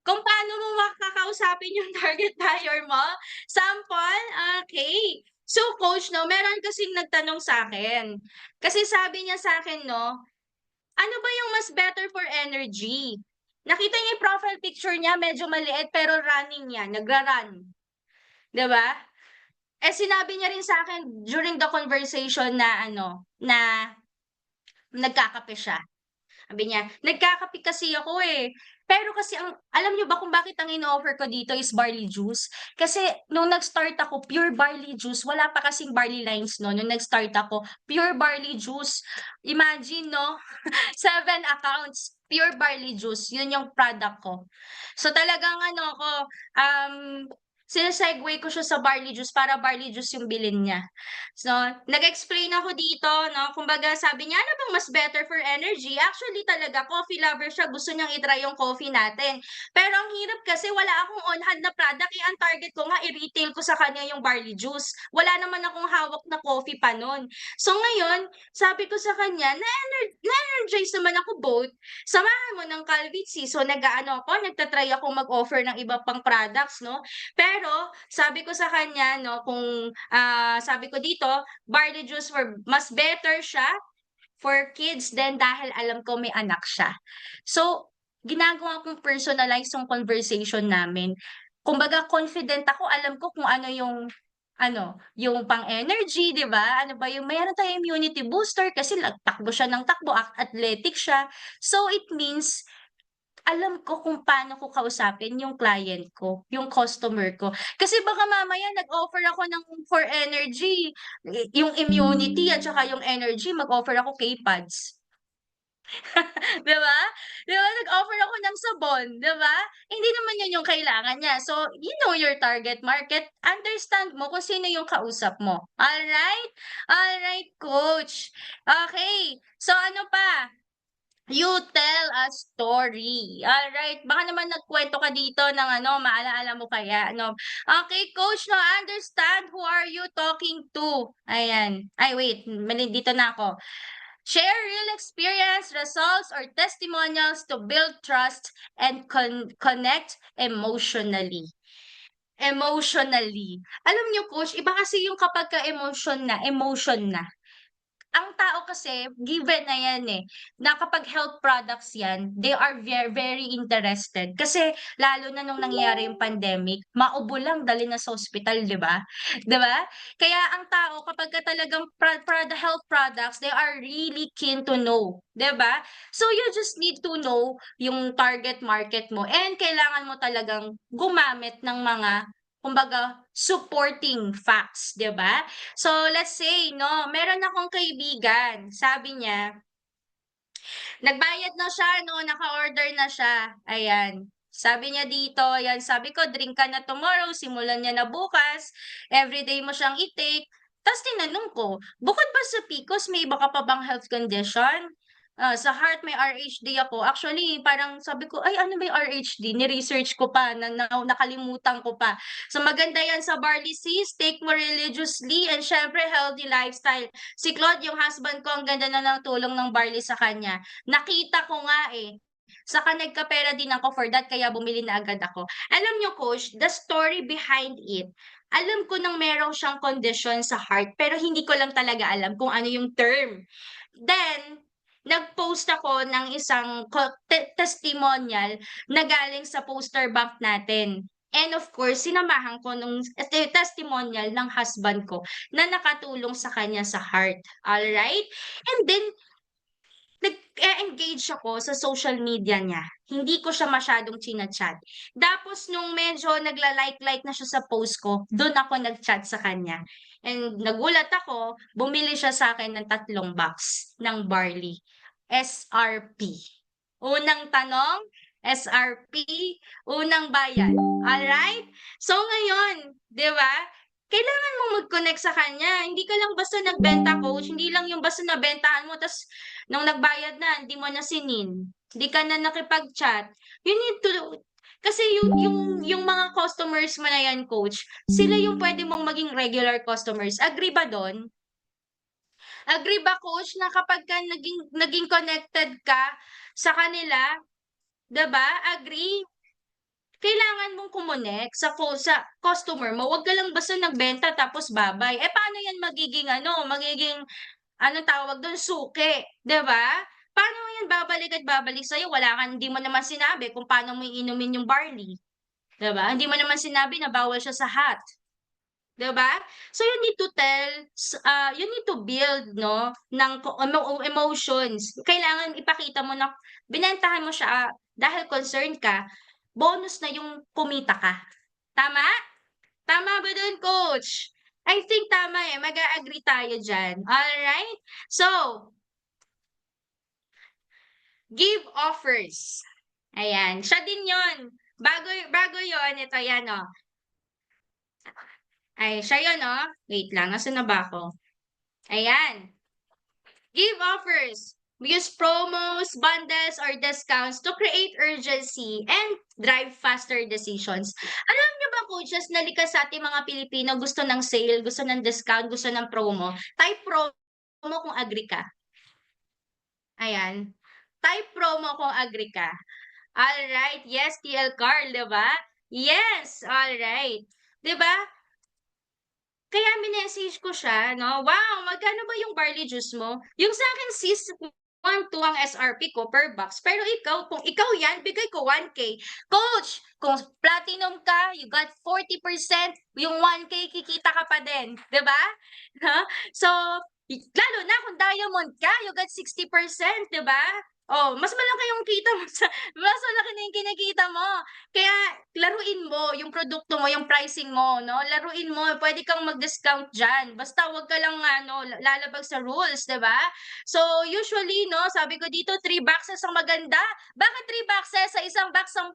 Kung paano mo makakausapin yung target buyer mo? Sample? Okay. So, coach, no, meron kasing nagtanong sa akin. Kasi sabi niya sa akin, no, ano ba yung mas better for energy? Nakita niya yung profile picture niya, medyo maliit, pero running niya, nagra-run. 'Di ba? Eh, sinabi niya rin sa akin during the conversation na ano, na nagkakape siya. Sabi niya, "Nagkakape kasi ako, eh." Pero kasi ang alam niyo ba kung bakit ang ino-offer ko dito is barley juice? Kasi nung nag-start ako, pure barley juice, wala pa kasing barley lines no, nung nag-start ako, pure barley juice. Imagine 'no, 7 accounts, pure barley juice, yun yung product ko. So talagang ano ko, um, sine-segue ko siya sa barley juice para barley juice yung bilhin niya. So, nag-explain ako dito 'no, kumbaga sabi niya, "Ano bang mas better for energy?" Actually talaga coffee lover siya, gusto niyang i-try yung coffee natin. Pero ang hirap kasi wala akong on hand na product, eh, ang target ko nga i-retail ko sa kanya yung barley juice. Wala naman akong hawak na coffee pa nun. So ngayon, sabi ko sa kanya, na-energize naman ako both, samahan mo ng Calvitsy. So nag-aano ako, nagta-try akong mag-offer ng iba pang products 'no. Pero sabi ko sa kanya 'no, kung, sabi ko dito, barley juice for mas better siya for kids din dahil alam ko may anak siya. So, ginagawa kong personalize yung conversation namin. Kumbaga confident ako, alam ko kung ano, yung pang-energy, 'di ba? Ano ba yung meron tayong immunity booster kasi takbo siya ng takbo, athletic siya. So, it means alam ko kung paano ko kausapin yung client ko, yung customer ko. Kasi baka mamaya nag-offer ako ng for energy, yung immunity at saka yung energy mag-offer ako K-Pads. 'Di ba? 'Di ba nag-offer ako ng sabon, 'di ba? Hindi naman 'yun yung kailangan niya. So, you know your target market, understand mo kung sino yung kausap mo. Alright? Alright, coach. Okay. So, ano pa? You tell a story. Alright, baka naman nagkuwento ka dito ng ano, maalaala mo kaya ano. Okay, coach 'no, understand who are you talking to. Ayan. Ay wait, mali dito na ako. Share real experience, results, or testimonials to build trust and connect emotionally. Emotionally. Alam niyo coach, iba kasi yung kapagka emotion na. Ang tao kasi given na yan, eh, na kapag health products yan, they are very interested. Kasi lalo na nung nangyari yung pandemic, maubo lang dalhin na sa ospital, 'di ba? 'Di ba? Kaya ang tao kapagka talagang health products, they are really keen to know, 'di ba? So you just need to know yung target market mo and kailangan mo talagang gumamit ng mga kumbaga supporting facts, 'di ba? So, let's say 'no, meron akong kaibigan, sabi niya, nagbayad na siya 'no, naka-order na siya, ayan. Sabi niya dito, ayan, sabi ko, "Drink ka na tomorrow, simulan niya na bukas, everyday mo siyang i-take." Ta's tinanong ko, "Bukod ba sa PCOS may iba ka pa bang health condition?" Sa heart may RHD ako. Actually, parang sabi ko, "Ay, ano ba yung RHD?" Ni-research ko pa, nakalimutan ko pa. So, maganda 'yan sa barley seeds, take mo religiously and siyempre healthy lifestyle. Si Claude, yung husband ko, ang ganda na ng tulong ng barley sa kanya. Nakita ko nga, eh. Saka nagkapera din ako for that kaya bumili na agad ako. Alam niyo coach, the story behind it, alam ko nang meron siyang condition sa heart pero hindi ko lang talaga alam kung ano yung term. Then, nag-post ako ng isang testimonial na galing sa poster bank natin. And of course, sinamahan ko nung testimonial ng husband ko na nakatulong sa kanya sa heart. Alright? And then, nag-e-engage ako sa social media niya. Hindi ko siya masyadong china-chat. Tapos nung medyo nagla-like-like na siya sa post ko, dun ako nag-chat sa kanya. And nagulat ako, bumili siya sa akin ng 3 box ng barley. SRP. Unang tanong, SRP, unang bayad. Alright? So ngayon, 'di ba? Kailangan mong mag-connect sa kanya. Hindi ka lang basta nagbenta coach, hindi lang yung basta nabentahan mo ta's nung nagbayad na hindi mo na sinin, hindi ka na nakipag-chat, you need to Kasi yung mga customers mo na yan, coach, sila yung pwede mong maging regular customers. Agree ba do'n? Agree ba, coach, na kapagka naging connected ka sa kanila, 'di ba? Agree? Kailangan mong kumonek sa customer mo. Huwag ka lang basta nagbenta tapos babay. Eh, paano yan magiging anong tawag dun, suki, 'di ba? Paano yan babalik at babalik sa'yo, hindi mo naman sinabi kung paano mo iinumin yung barley, 'di ba? Hindi mo naman sinabi na bawal siya sa hot, 'di ba? So you need to you need to build 'no, ng emotions. Kailangan ipakita mo na binentahan mo siya dahil concerned ka, bonus na yung kumita ka. Tama? Tama ba dun, coach? I think tama, eh, mag-a-agree tayo diyan, alright? So, give offers. Ayan, siya din yon. Bago bago yon, ito yan, oh. Ay, siya yun, oh. Wait lang, nasaan na ba ako? Ayan. Give offers. Use promos, bundles, or discounts to create urgency and drive faster decisions. Alam niyo ba, coaches, na likas sa ating mga Pilipino gusto ng sale, gusto ng discount, gusto ng promo. Type promo kung agree ka. Ayan. Type promo kung agree ka. Alright. Yes, TL Carl, di ba? Yes. Alright. Di ba? Kaya minessage ko siya 'no, "Wow, magkano ba yung barley juice mo?" Yung sa'kin sis, 1,200 ang SRP ko per box, pero ikaw kung ikaw yan bigay ko 1K. Coach, kung platinum ka, you got 40%, yung 1K kikita ka pa din, 'di ba? Ha? So, lalo na kung diamond ka, you got 60%, 'di ba? Oh, mas malaki yung kita mo mas malaki na yung kinikita mo. Kaya laruin mo yung produkto mo, yung pricing mo 'no, laruin mo, puwede kang mag-discount diyan, basta wag ka lang lalabag sa rules, 'di ba? So, usually 'no, sabi ko dito 3 boxes ang maganda. Bakit 3 boxes? Sa isang box 10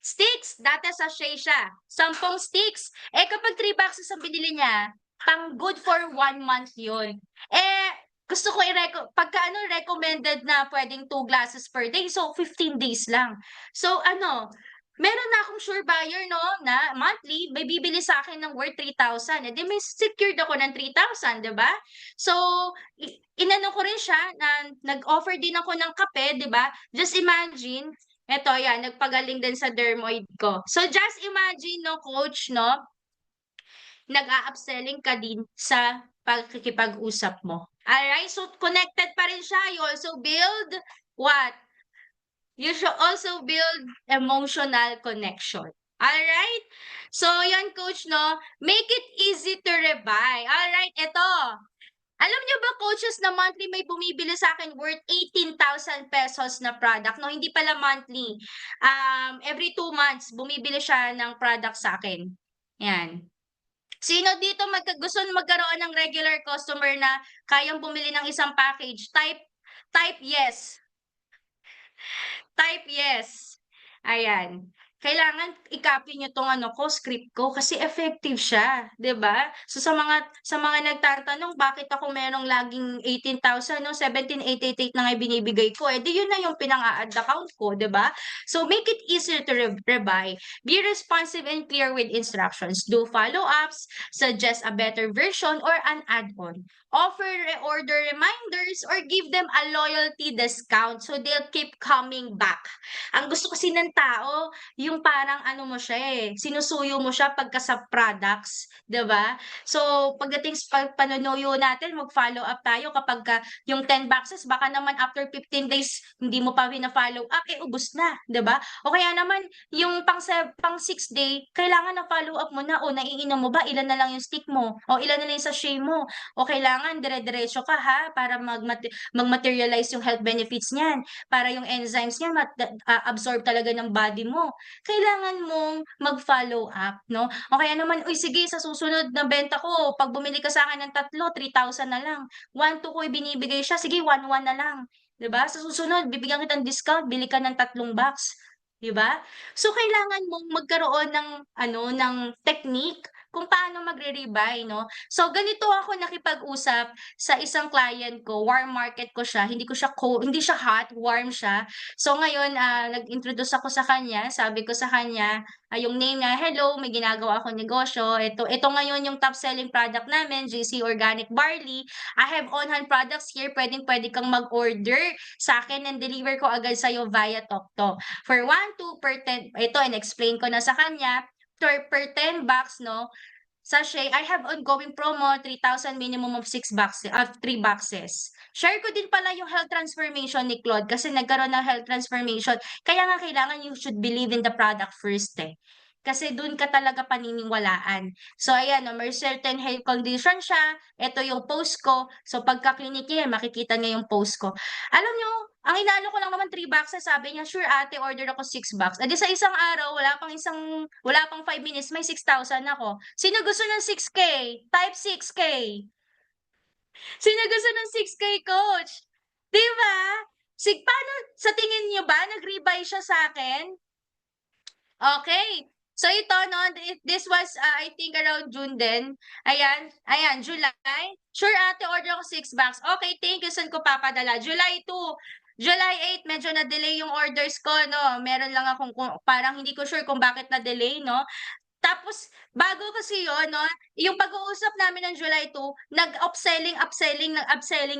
sticks, dati sachet siya, 10 sticks. Eh, kapag 3 boxes ang binili niya, pang good for 1 month 'yun. Eh, gusto ko pagka recommended na puwedeng 2 glasses per day, so 15 days lang. So meron na akong sure buyer 'no, na monthly may bibili sa'kin ng worth 3,000, eh, di may secured ako ng 3,000, 'di ba? So, inano ko rin siya na nag-offer din ako ng kape, 'di ba? Just imagine, eto yan, nagpagaling din sa dermoid ko. So, just imagine 'no, coach 'no, nag-a-upselling ka din sa pakikipag-usap mo. Alright, so connected pa rin siya. You also build what? You should also build emotional connection. Alright? So, yan coach 'no, make it easy to rebuy. Alright, eto. Alam niyo ba, coaches, na monthly may bumibili sa akin worth 18,000 pesos na product 'no, hindi pala monthly. Every 2 months bumibili siya ng product sa akin. Yan. Sino dito gusto magkaroon ng regular customer na kayang bumili ng isang package? Type yes. Type yes. Ayan. Kailangan i-copy niyo 'tong script ko kasi effective siya, 'di ba? So sa mga nagtatanong bakit ako merong laging 18,000 'no, 17,888 na nga binibigay ko, eh, di yun na yung pinang-a-add account ko, 'di ba? So make it easier to rebuy. Be responsive and clear with instructions. Do follow-ups, suggest a better version or an add-on. Offer reorder reminders or give them a loyalty discount so they'll keep coming back. Ang gusto kasi ng tao, yung parang mo siya, sinusuyo mo siya pagka sa products, 'di ba? So, pagdating sa panunuyo natin, mag-follow up tayo kapagka yung 10 boxes baka naman after 15 days hindi mo pa fina-follow up, ubos na, 'di ba? O kaya naman yung pang 6 day, kailangan na follow up mo na, o naiinom mo ba, ilan na lang yung stick mo, o ilan na lang yung sachet mo, o kailangan dire-diretso ka ha para mag-materialize yung health benefits niyan, para yung enzymes niya absorb talaga ng body mo. Kailangan mong mag-follow up 'no, o kaya naman, "Uy sige, sa susunod na benta ko 'pag bumili ka sa'kin ng 3, 3,000 na lang, 1,200 ko ibinibigay siya, sige 1,100 na lang." 'Di ba? Sa susunod bibigyan kitang discount, bili ka ng 3 box, 'di ba? So kailangan mong magkaroon ng technique kung paano magre-rebuy 'no. So ganito ako nakipag-usap sa isang client ko, warm market ko siya, hindi siya hot, warm siya. So ngayon, nag-introduce ako sa kanya, sabi ko sa kanya, yung name niya, "Hello, may ginagawa akong negosyo, ito ngayon yung top selling product namin, JC Organic Barley. I have on-hand products here, puwedeng-puwede kang mag-order sa'kin and deliver ko agad sa'yo via TokTok. For 1, 2 per 10" ito in-explain ko na sa kanya, per 10 box 'no, sachet, I have ongoing promo, 3,000 minimum of 3 boxes. Share ko din pala yung health transformation ni Claude kasi nagkaroon ng health transformation. Kaya nga kailangan you should believe in the product first eh. Kasi dun ka talaga paniniwalaan. So ayan, no, may certain health condition siya. Ito yung post ko. So pagka-clinic niya yan, makikita niya yung post ko. Alam nyo, ang inaano ko lang naman 3 boxes, sabi niya, "Sure ate, order ako 6 box." Edi sa isang araw, wala pang 5 minutes, may 6,000 ako. Sino gusto ng 6K? Type 6K. Sino gusto ng 6K, coach? 'Di ba? Paano sa tingin niyo ba nag-rebuy siya sa'kin? Okay. So ito 'no, this was, I think around June din. Ayan, July. "Sure ate, order ako 6 box." "Okay, thank you, saan ko papadala?" July 8 medyo na-delay yung orders ko 'no, meron lang akong parang hindi ko sure kung bakit na-delay 'no. Tapos bago kasi yun 'no, yung pag-uusap namin ng July 2 nag-upselling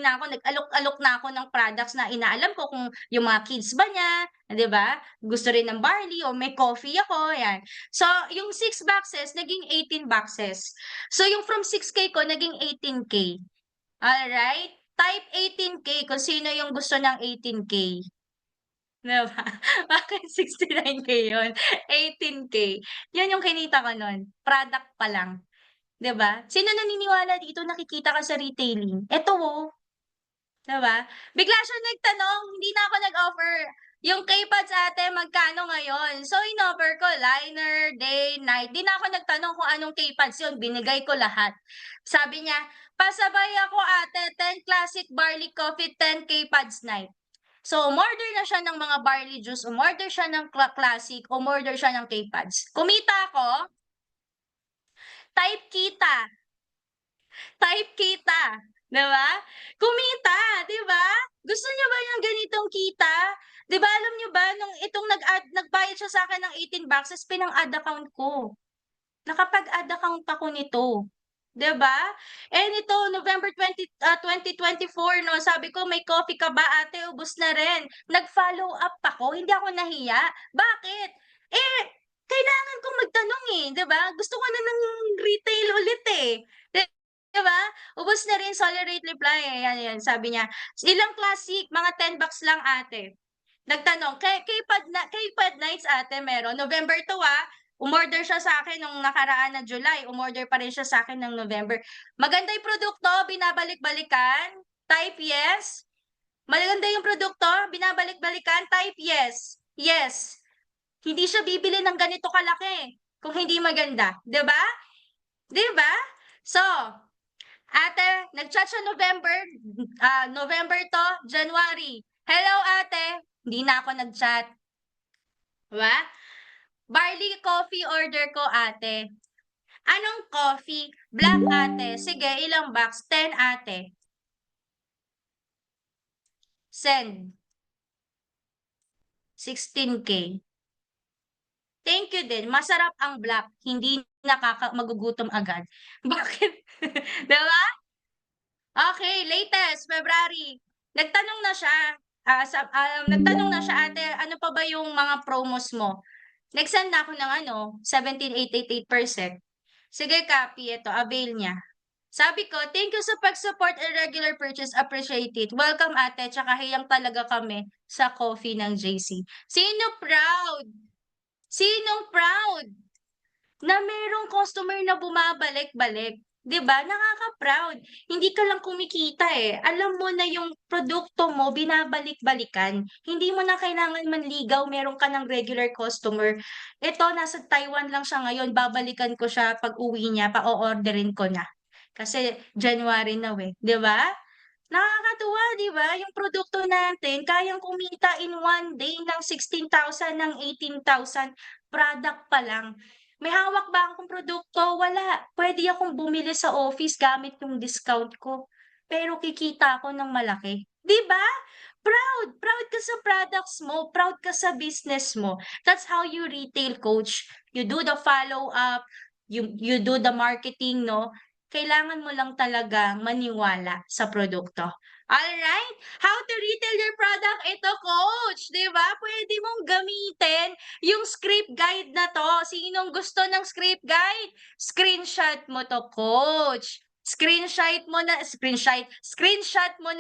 na ako, nag-alok-alok na ako ng products na inaalam ko kung yung mga kids ba niya, 'di ba, gusto rin ng barley o may coffee ako, 'yan. So yung 6 boxes naging 18 boxes. So yung from 6K ko naging 18K, alright? Type 18K kung sino yung gusto ng 18K. 'Di ba? Bakit 69K yun, 18K. Yun yung kinita ko nun, product pa lang, 'di ba? Sino naniniwala dito nakikita ka sa retailing? Eto, 'di ba? Bigla siya nagtanong, hindi na ako nag-offer, "Yung K-Pods ate magkano ngayon?" So in-offer ko liner, day, night, 'di na ako nagtanong kung anong K-Pods yun, binigay ko lahat. Sabi niya, "Pasabay ako ate, 10 classic barley coffee, 10 K-Pods night." So, umorder na siya ng mga barley juice, umorder siya ng classic, umorder siya ng K-Pods. Kumita ako, type kita, type kita, 'di ba? Kumita, 'di ba? Gusto niyo ba yung ganitong kita? 'Di ba alam niyo ba nung itong nagbayad siya sa'kin ng 18 boxes, pinang-add account ko. Nakapag-add account ako nito, 'di ba? Eh, nito November 2024 'no, sabi ko, "May coffee ka ba ate? Ubos na rin." Nag-follow up ako, hindi ako nahiya. Bakit? Eh, kailangan kong magtanong, eh, 'di ba? Gusto ko na ng retail ulit, eh, 'di ba? Ubos na rin, solid reply, ayan, ayan, sabi niya, "Ilang classic?" "Mga 10 box lang ate." Nagtanong, K-Pod nights ate meron? November 'to, umorder siya sa'kin nung nakaraan na July, umorder pa rin siya sa'kin ng November. Maganda yung produkto, binabalik-balikan? Type yes. Maganda yung produkto, binabalik-balikan? Type yes. Yes. Hindi siya bibili ng ganito kalaki kung hindi maganda, 'di ba? 'Di ba? So, ate, nag-chat siya November 'to, January. "Hello ate." Hindi na ako nag-chat, 'di ba? Barley coffee order ko ate. Anong coffee? Black ate. Sige, ilang box? 10 ate. Send. 16K. Thank you din. Masarap ang black, hindi magugutom agad. Bakit? 'Di ba? Okay, latest, February. Nagtanong na siya, nagtanong na siya, "Ate, ano pa ba yung mga promos mo?" Nag-send na ako ng 17,888%. Sige copy, ito avail niya. Sabi ko, "Thank you sa pag-support and regular purchase, appreciate it. Welcome ate, tsaka hiyang talaga kami sa coffee ng JC." Sino proud? Sinong proud na merong customer na bumabalik-balik? 'Di ba, nakaka-proud. Hindi ka lang kumikita, eh, alam mo na yung produkto mo binabalik-balikan. Hindi mo na kailangan manligaw, meron ka ng regular customer. Ito nasa Taiwan lang siya ngayon, babalikan ko siya pag-uwi niya, pa-o-orderin ko na. Kasi January na, eh, 'di ba? Nakakatuwa, 'di ba? Yung produkto natin kayang kumita in one day ng 16,000, ng 18,000, product pa lang. May hawak ba akong produkto? Wala. Puwede akong bumili sa office gamit yung discount ko, pero kikita ako ng malaki, 'di ba? Proud, proud ka sa products mo, proud ka sa business mo. That's how you retail coach. You do the follow-up, you do the marketing 'no. Kailangan mo lang talagang maniwala sa produkto. Alright, how to retail your product, ito coach, 'di ba? Puwede mong gamitin yung script guide na 'to. Sinong gusto ng script guide? Screenshot mo 'to coach. Screenshot mo na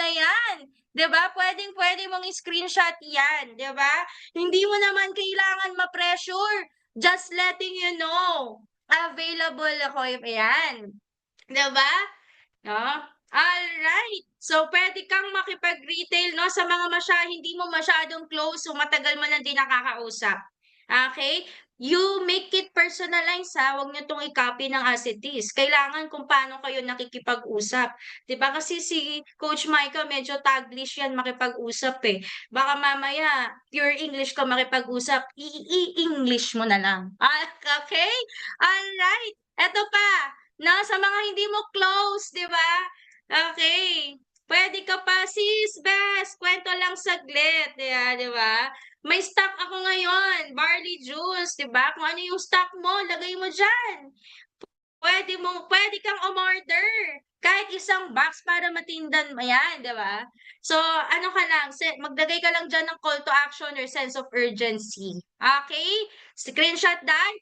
'yan, 'di ba? Puwedeng-puwede mong i-screenshot 'yan, 'di ba? Hindi mo naman kailangan ma-pressure, just letting you know. Available ako, ayan, 'di ba? Oh, alright. So, puwede kang makipag-retail 'no, sa mga hindi mo masyadong close o matagal mo na din nakakausap, okey? You make it personalize ha, huwag niyo 'tong i-copy ng as it is. Kailangan kung paano kayo nakikipag-usap, 'di ba? Kasi si Coach Michael medyo Taglish 'yan makipag-usap, eh. Baka mamaya pure English ka makipag-usap, i-English mo na lang. Okey? Alright, eto pa. Na sa mga hindi mo close, 'di ba? Okay. Puwede ka pa, "Sis, bes, kuwento lang saglit." 'Di ba? "May stock ako ngayon, barley juice." 'Di ba? Kung ano yung stock mo, lagay mo diyan. Puwede kang umorder, kahit isang box para matindan mo 'yan, 'di ba? So, ano ka lang, maglagay ka lang diyan ng call to action or sense of urgency, okay? Screenshot that,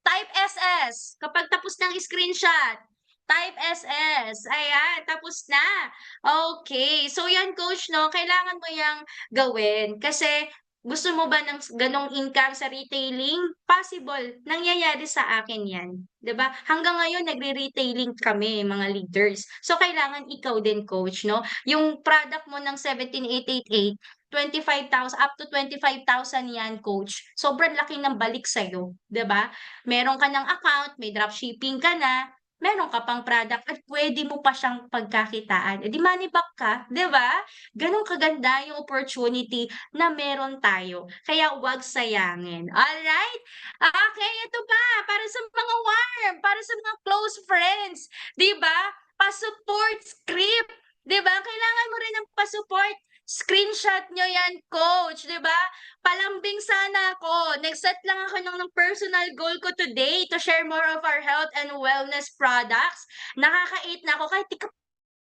type SS kapag tapos ng screenshot, type SS, ayan, tapos na. Okay, so 'yan coach 'no, kailangan mo 'yang gawin kasi gusto mo ba ng gano'ng income sa retailing? Possible, nangyayari sa akin 'yan. 'Di ba? Hanggang ngayon nagre-retailing kami mga leaders. So kailangan ikaw din coach 'no, yung product mo ng 17,888, 25,000 up to 25,000 'yan coach. Sobrang laki ng balik sa'yo, 'di ba? Meron ka ng account, may dropshipping ka na, meron ka pang product at puwede mo pa siyang pagkakitaan, eh, di money back ka, 'di ba? Gano'n kaganda yung opportunity na meron tayo, kaya 'wag sayangin, alright? Okay, ito pa, para sa mga warm, para sa mga close friends, 'di ba? Pa-support script, 'di ba? Kailangan mo rin ng pa-support. Screenshot niyo 'yan coach, 'di ba? Palambing sana ako, nag-set lang ako ng personal goal ko today to share more of our health and wellness products. Nakaka-8 na ako kahit di ka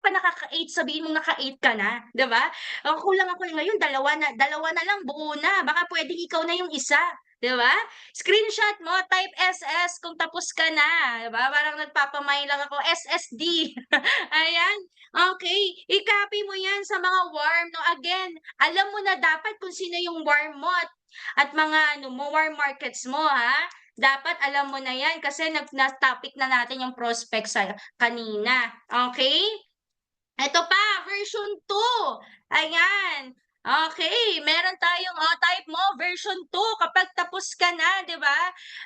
pa nakaka-8 sabihin mong naka-8 ka na, 'di ba? Kulang ako ngayon dalawa na lang buo na, baka puwedeng ikaw na yung isa, 'di ba? Screenshot mo, type SS kung tapos ka na, 'di ba? Parang nagpapamay lang ako, SSD. Ayan, okay. I-copy mo 'yan sa mga warm 'no. Again, alam mo na dapat kung sino yung warm mo at mga ano mo, warm markets mo ha. Dapat alam mo na 'yan kasi na-topic na natin yung prospects sa kanina, okay? Eto pa, version 2, ayan. Okay, meron tayong, type mo version 2 kapag tapos ka na, 'di ba?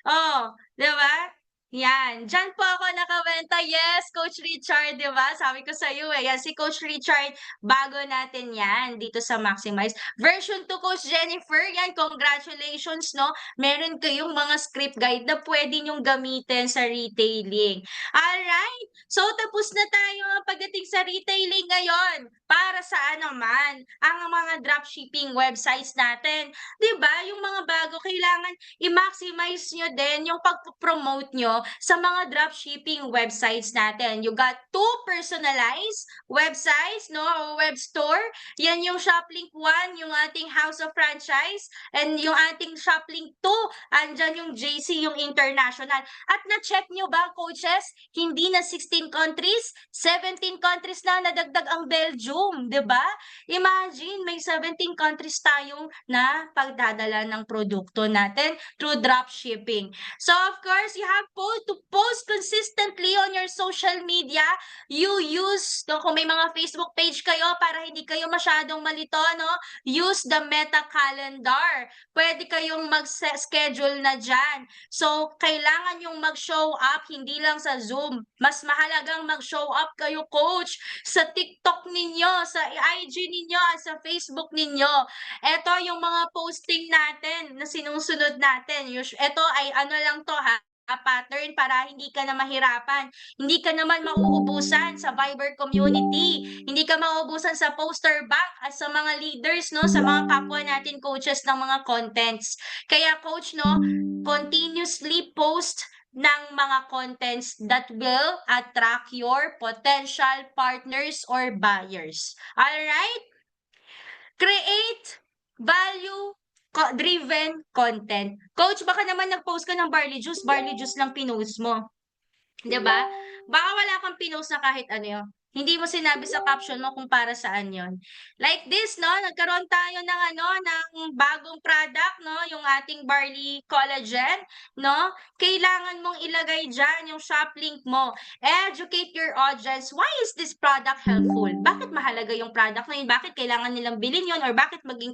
Oh, 'di ba? 'Yan, diyan po ako nakabenta. Yes, Coach Richard, 'di ba? Sabi ko sa'yo, eh, 'yan si Coach Richard, bago natin 'yan dito sa Maximize. Version 2, Coach Jennifer, 'yan, congratulations 'no, meron kayong mga script guide na puwede niyong gamitin sa retailing. Alright, so tapos na tayo pagdating sa retailing ngayon. Para saan naman ang mga dropshipping websites natin? 'Di ba, yung mga bago kailangan i-maximize niyo din yung pagpo-promote niyo sa mga dropshipping websites natin. You got 2 personalized websites 'no, o web store. 'Yan yung Shoplink 1, yung ating House of Franchise, and yung ating Shoplink 2, andiyan yung JC, yung international. At na-check niyo ba coaches, hindi na 16 countries, 17 countries na, nadagdag ang Belgium, 'di ba? Imagine may 17 countries tayong napagdadala ng produkto natin through dropshipping. So of course, you have to post consistently on your social media. You use, no, kung may mga Facebook page kayo para hindi kayo masyadong malito, no? Use the Meta Calendar. Pwede kayong mag-schedule na dyan. So, kailangan yung mag-show up hindi lang sa Zoom. Mas mahalagang mag-show up kayo, coach, sa TikTok ninyo, sa IG ninyo, at sa Facebook ninyo. Ito yung mga posting natin na sinusunod natin. Ito ay ano lang to ha, pattern para hindi ka na mahirapan. Hindi ka naman mauubusan sa Viber community. Hindi ka mauubusan sa poster bank at sa mga leaders, no, sa mga kapwa natin coaches ng mga contents. Kaya coach, no, continuously post ng mga contents that will attract your potential partners or buyers. Alright? Create value driven content. Coach, baka naman nag-post ka ng barley juice lang pinost mo. 'Di ba? Baka wala kang pinost na kahit ano yun. Hindi mo sinabi sa caption mo kung para saan yon. Like this, no? Nagkaroon tayo ng ano, ng bagong product, no? Yung ating Barley Collagen, no? Kailangan mong ilagay dyan yung shop link mo. Educate your audience. Why is this product helpful? Bakit mahalaga yung product na yun? Bakit kailangan nilang bilhin yun? Or bakit maging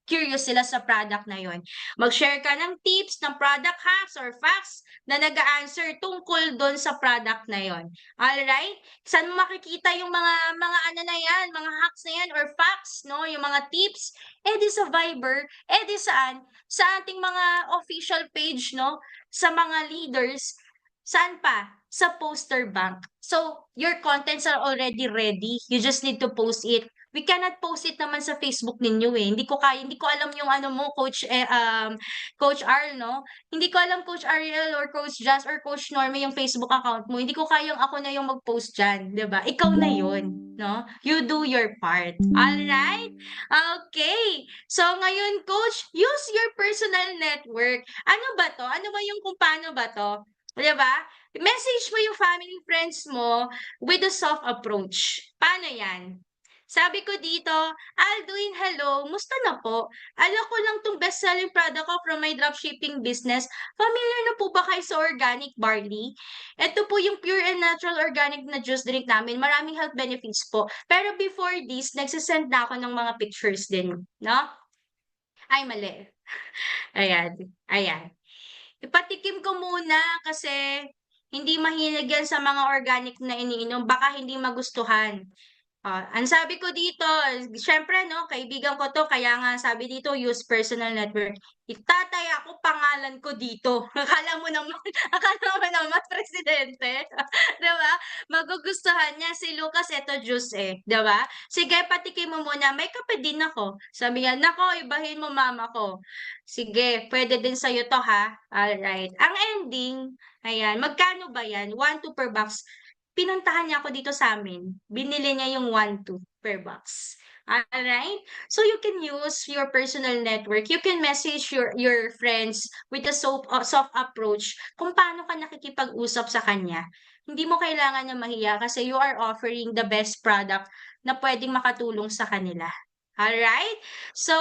curious sila sa product na yun? Mag-share ka ng tips, ng product hacks or facts na nag-a-answer tungkol doon sa product na yon. Alright? Saan mo makikita yung mga ano na yan, mga hacks na yan or facts, no? Yung mga tips, di sa Viber, di saan? Sa ating mga official page, no? Sa mga leaders, saan pa? Sa poster bank. So, your contents are already ready. You just need to post it. We cannot post it naman sa Facebook ninyo eh. Hindi ko alam yung ano mo, Coach Arl, no? Hindi ko alam Coach Ariel or Coach Jazz or Coach Normie yung Facebook account mo. Hindi ko kayang ako na yung mag-post diyan, 'di ba? Ikaw na 'yun, no? You do your part. All right? Okay. So ngayon, coach, use your personal network. Ano ba 'to? Ano ba yung kung paano ba 'to? 'Di ba? Message mo yung family friends mo with a soft approach. Paano 'yan? Sabi ko dito, Alduin, hello, musta na po? Alam ko lang tong best-selling product ko from my dropshipping business. Familiar na po ba kayo sa organic barley? Ito po yung pure and natural organic na juice drink namin. Maraming health benefits po. Pero before this, nagsisend na ako ng mga pictures din, no? Ay, mali. Ayan, ayan. Ipatikim ko muna kasi hindi mahilig yan sa mga organic na iniinom. Baka hindi magustuhan. Ang sabi ko dito, siyempre 'no, kaibigan ko 'to kaya nga sabi dito use personal network. Itataya ko pangalan ko dito. Akala mo naman presidente, 'di ba? Magugustuhan niya si Lucas eto juice, 'di ba? Sige patikim mo muna, may kape din ako. Sabi niya, "Naku ibahin mo mama ko." Sige, puwede din sa'yo 'to ha, alright. Ang ending, ayan, magkano ba 'yan? 1-2 per box. Pinuntahan niya ako dito sa'min, binili niya yung 1-2 per box. Alright? So you can use your personal network, you can message your friends with a soft approach kung paano ka nakikipag-usap sa kanya. Hindi mo kailangan na mahiya kasi you are offering the best product na puwedeng makatulong sa kanila. Alright? So,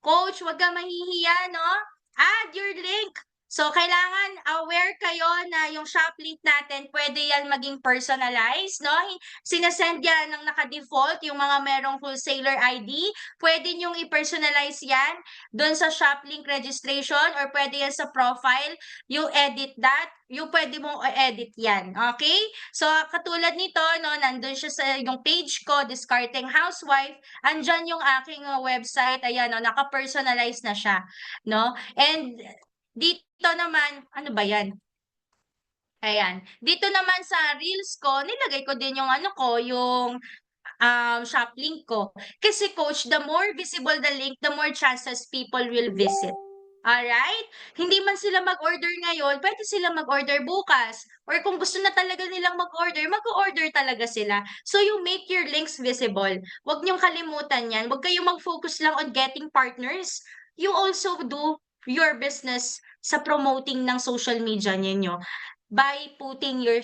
coach, 'wag kang mahihiya 'no? Add your link. So, kailangan aware kayo na yung shop link natin pwede yan maging personalized, no? Sinasend yan ng naka-default, yung mga merong wholesaler ID. Pwede nyong i-personalize yan doon sa shop link registration or pwede yan sa profile. You edit that. Yung pwede mong edit yan. Okay? So, katulad nito, no, nandun siya sa yung page ko, Discarding Housewife. Andyan yung aking website. Ayan, no, naka-personalize na siya. No? And dito naman, ano ba 'yan? Ayan. Dito naman sa reels ko, nilagay ko din yung ano ko, yung, shop link ko. Kasi coach, the more visible the link, the more chances people will visit. Alright? Hindi man sila mag-order ngayon, puwede sila mag-order bukas or kung gusto na talaga nilang mag-order, mag-o-order talaga sila. So, you make your links visible. Huwag niyong kalimutan 'yan. Huwag kayong mag-focus lang on getting partners. You also do your business sa promoting ng social media ninyo by putting your,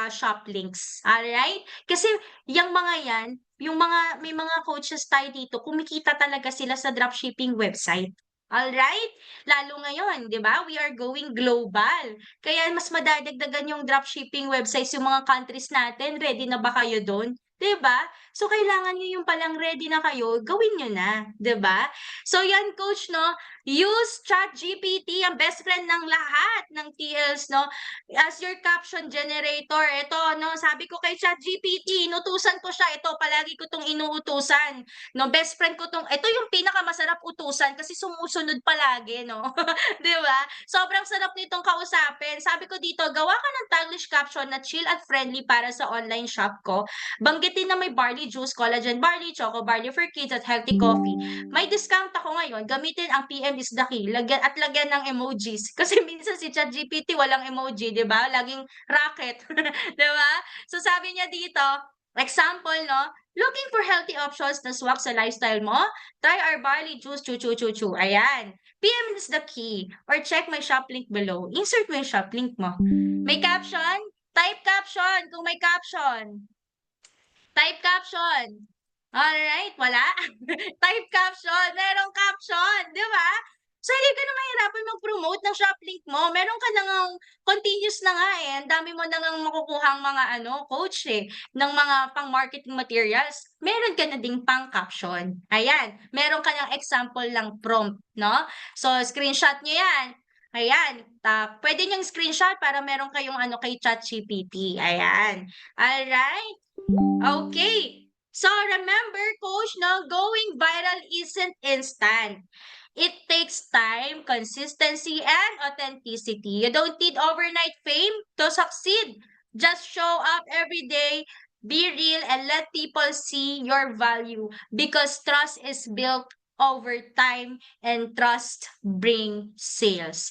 shop links, alright? Kasi yang mga yan, yung mga may mga coaches tayo dito kumikita talaga sila sa dropshipping website, alright? Lalo ngayon, 'di ba, we are going global. Kaya mas madadagdagan yung dropshipping websites yung mga countries natin, ready na ba kayo dun? 'di ba? So, kailangan niyo yung palang ready na kayo, gawin niyo na, 'di ba? So, yan coach 'no, use ChatGPT, ang best friend ng lahat ng TLs 'no, as your caption generator. Ito 'no, sabi ko kay ChatGPT, inutusan ko siya, ito palagi ko 'tong inuutusan 'no, best friend ko 'tong ito yung pinakamasarap utusan kasi sumusunod palagi 'no, 'di ba? Sobrang sarap nitong kausapin. Sabi ko dito, gawa ka ng Taglish caption na chill at friendly para sa online shop ko. Banggitin na may barley juice, collagen barley, choco barley for kids at healthy coffee. May discount ako ngayon, gamitin ang PM is the key, lagyan ng emojis. Kasi minsan si ChatGPT walang emoji, 'di ba? Laging racket, 'di ba? So sabi niya dito, example 'no, looking for healthy options na swak sa lifestyle mo? Try our barley juice, chu chu chu chu. Ayan. PM is the key or check my shop link below. Insert mo yung shop link mo. May caption? Type caption kung may caption. Type caption. Alright, wala? Type caption, merong caption, 'di ba? So, hindi ka na mahirapan mag-promote ng shop link mo. Meron ka na ngang continuous na nga eh. Ang dami mo na ngang makukuhang mga ano, coach eh, ng mga pang-marketing materials. Meron ka na ding pang-caption. Ayan, meron ka ng example lang prompt, no? So, screenshot niyo yan. Ayan, pwede niyang screenshot para meron kayong ano kay ChatGPT. Ayan. Alright? Okay. So remember, coach, no, going viral isn't instant. It takes time, consistency, and authenticity. You don't need overnight fame to succeed. Just show up every day, be real, and let people see your value because trust is built over time and trust bring sales.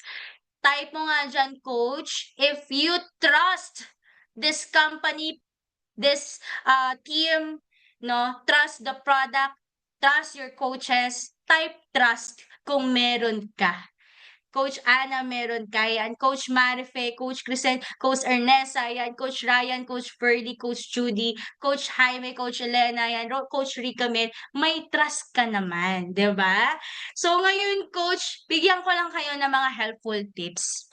Type mo nga dyan, coach, if you trust this company, this team, no, trust the product, trust your coaches, type trust kung meron ka. Coach Ana, meron ka yan. Coach Marife, Coach Crisel, Coach Ernesa, yan. Coach Ryan, Coach Ferdy, Coach Judy, Coach Jaime, Coach Elena, yan. Coach Rica Mel, may trust ka naman, di ba? So ngayon, Coach, bigyan ko lang kayo ng mga helpful tips.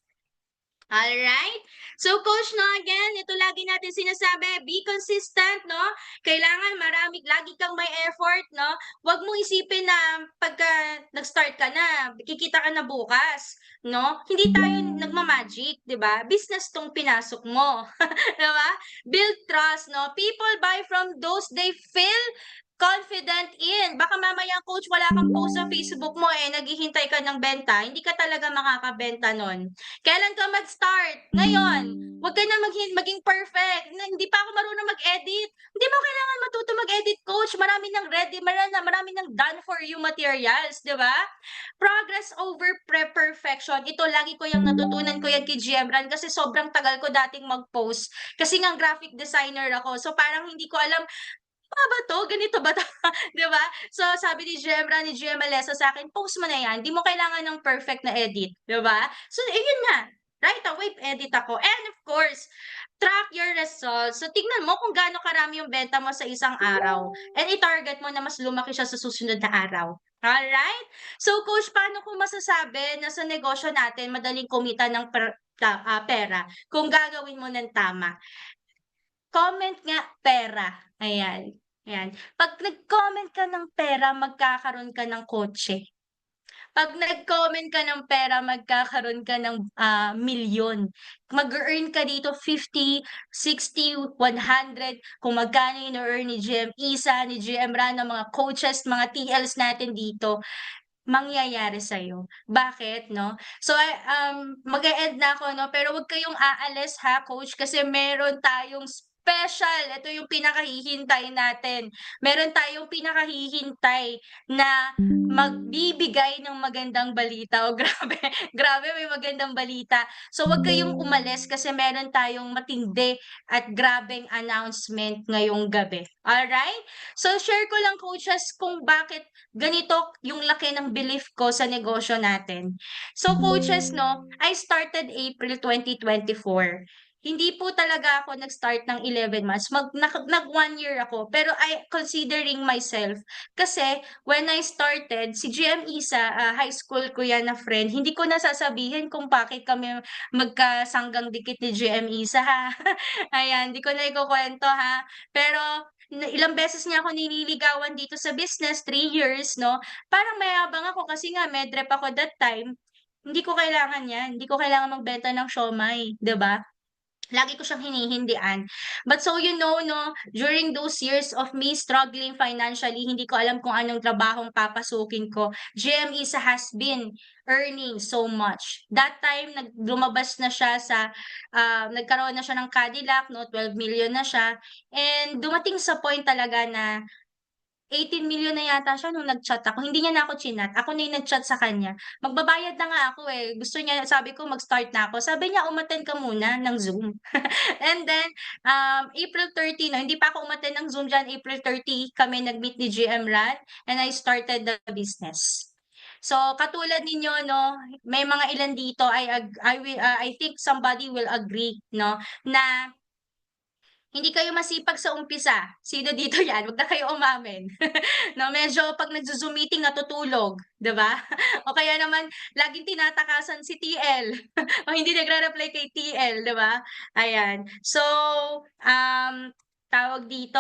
Alright? So, coach, no, again, ito lagi natin sinasabi, be consistent, no? Kailangan lagi kang may effort, no? Huwag mong isipin na pagka nag-start ka na, kikita ka na bukas, no? Hindi tayo nagmamagic, di ba? Business tong pinasok mo, di ba? Build trust, no? People buy from those they feel confident in. Baka mamaya, coach, wala kang post sa Facebook mo eh, naghihintay ka ng benta, hindi ka talaga makakabenta nun. Kailan ka mag-start? Ngayon. Huwag ka na maging perfect. Hindi pa ako marunong mag-edit. Hindi mo kailangan matuto mag-edit, coach. Marami nang ready, marami nang done for you materials, di ba? Progress over perfection. Ito, lagi ko yung natutunan ko yan kay GM Ran kasi sobrang tagal ko dating mag-post. Kasi nga graphic designer ako. So, parang hindi ko alam, ba 'to? Ganito ba 'to? 'Di ba? So, sabi ni Gemra, ni GM Alessa sa'kin, "Post mo na 'yan, 'di mo kailangan ng perfect na edit." 'Di ba? So, ayun na, right away edit ako. And of course, track your results. So, tignan mo kung gaano karami yung benta mo sa isang araw and i-target mo na mas lumaki siya sa susunod na araw. Alright? So, coach, paano ko masasabi na sa negosyo natin madaling kumita ng pera kung gagawin mo ng tama? Comment nga pera, ayan, ayan. 'Pag nag-comment ka ng pera magkakaroon ka ng kotse. 'Pag nag-comment ka ng pera magkakaroon ka ng, milyon. Mag-e-earn ka dito 50, 60, 100 kung magkano ine-earn ni GM Isa, ni GM Rana, mga coaches, mga TLs natin dito, mangyayari sa'yo. Bakit 'no? So, mag-e-end na ako 'no, pero huwag kayong aalis ha coach kasi meron tayong special, ito yung pinakahihintay natin. Meron tayong pinakahihintay na magbibigay ng magandang balita. Oh, grabe, grabe may magandang balita. So, huwag kayong umalis kasi meron tayong matindi at grabeng announcement ngayong gabi. Alright? So, share ko lang coaches kung bakit ganito yung laki ng belief ko sa negosyo natin. So coaches 'no, I started April 2024. Hindi po talaga ako nag-start ng 11 months, nag 1 year ako, pero considering myself, kasi when I started, si GM Isa, high school ko yan na friend, hindi ko na sasabihin kung bakit kami magkasanggang dikit ni GM Isa ha. Ayan, hindi ko na ikukuwento ha. Pero ilang beses niya ako nililigawan dito sa business, 3 years 'no. Parang mayabang ako kasi nga medrep ako that time. Hindi ko kailangan 'yan, hindi ko kailangan magbenta ng siomai, 'di ba? Lagi ko siyang hinihindian. But so you know 'no, during those years of me struggling financially, hindi ko alam kung anong trabahong papasukin ko, GM Isa has been earning so much. That time lumabas na siya sa, nagkaroon na siya ng Cadillac 'no, 12 million na siya, and dumating sa point talaga na 18 million na yata siya nung nag-chat ako, hindi niya na ako chinat, ako na yung nag-chat sa kanya. Magbabayad na nga ako, eh, gusto niya, sabi ko mag-start na ako, sabi niya, "Umattend ka muna ng Zoom." And then, April 30 'no, hindi pa ako umattend ng Zoom diyan, April 30 kami nag-meet ni GM Ran and I started the business. So, katulad ninyo 'no, may mga ilan dito I think somebody will agree 'no, na hindi kayo masipag sa umpisa. Sino dito 'yan, wag na kayo umamin. 'No, medyo 'pag nagzo-Zoom meeting natutulog, 'di ba? O kaya naman laging tinatakasan si TL o hindi nagre-reply kay TL, 'di ba? Ayan. So, tawag dito,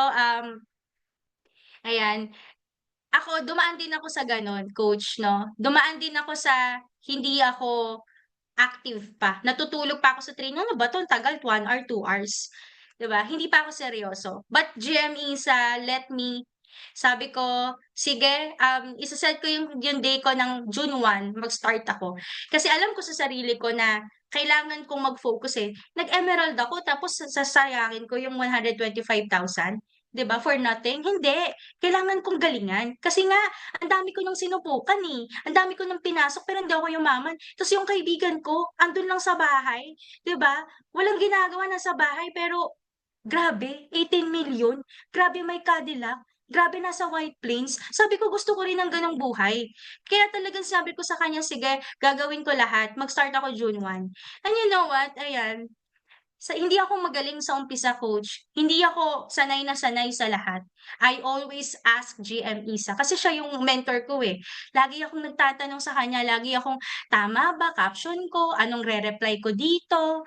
ayan, ako dumaan din ako sa gano'n, coach 'no. Dumaan din ako sa hindi ako active pa, natutulog pa ako sa training, ano ba 'to ang tagal 1 hour, 2 hours, 'di ba? Hindi pa ako seryoso. But GM Isa let me, sabi ko, "Sige, ise-set ko yung day ko ng June 1 mag-start ako." Kasi alam ko sa sarili ko na kailangan kong mag-focus, eh. Nag-emerald ako tapos sasayangin ko yung 125,000, 'di ba, for nothing? Hindi, kailangan kong galingan. Kasi nga ang dami ko ng sinubukan, eh, ang dami ko ng pinasok pero hindi ako yumaman. Ta's yung kaibigan ko andun lang sa bahay, 'di ba? Walang ginagawa, nasa bahay pero grabe 18 million, grabe may Cadillac, grabe nasa White Plains. Sabi ko gusto ko rin ng gano'ng buhay. Kaya talagang sabi ko sa kanya, "Sige, gagawin ko lahat, mag-start ako June 1." And you know what? Ayan, hindi ako magaling sa umpisa, coach. Hindi ako sanay na sanay sa lahat. I always ask GM Isa kasi siya yung mentor ko, eh. Lagi akong nagtatanong sa kanya, lagi akong, "Tama ba caption ko? Anong re-reply ko dito?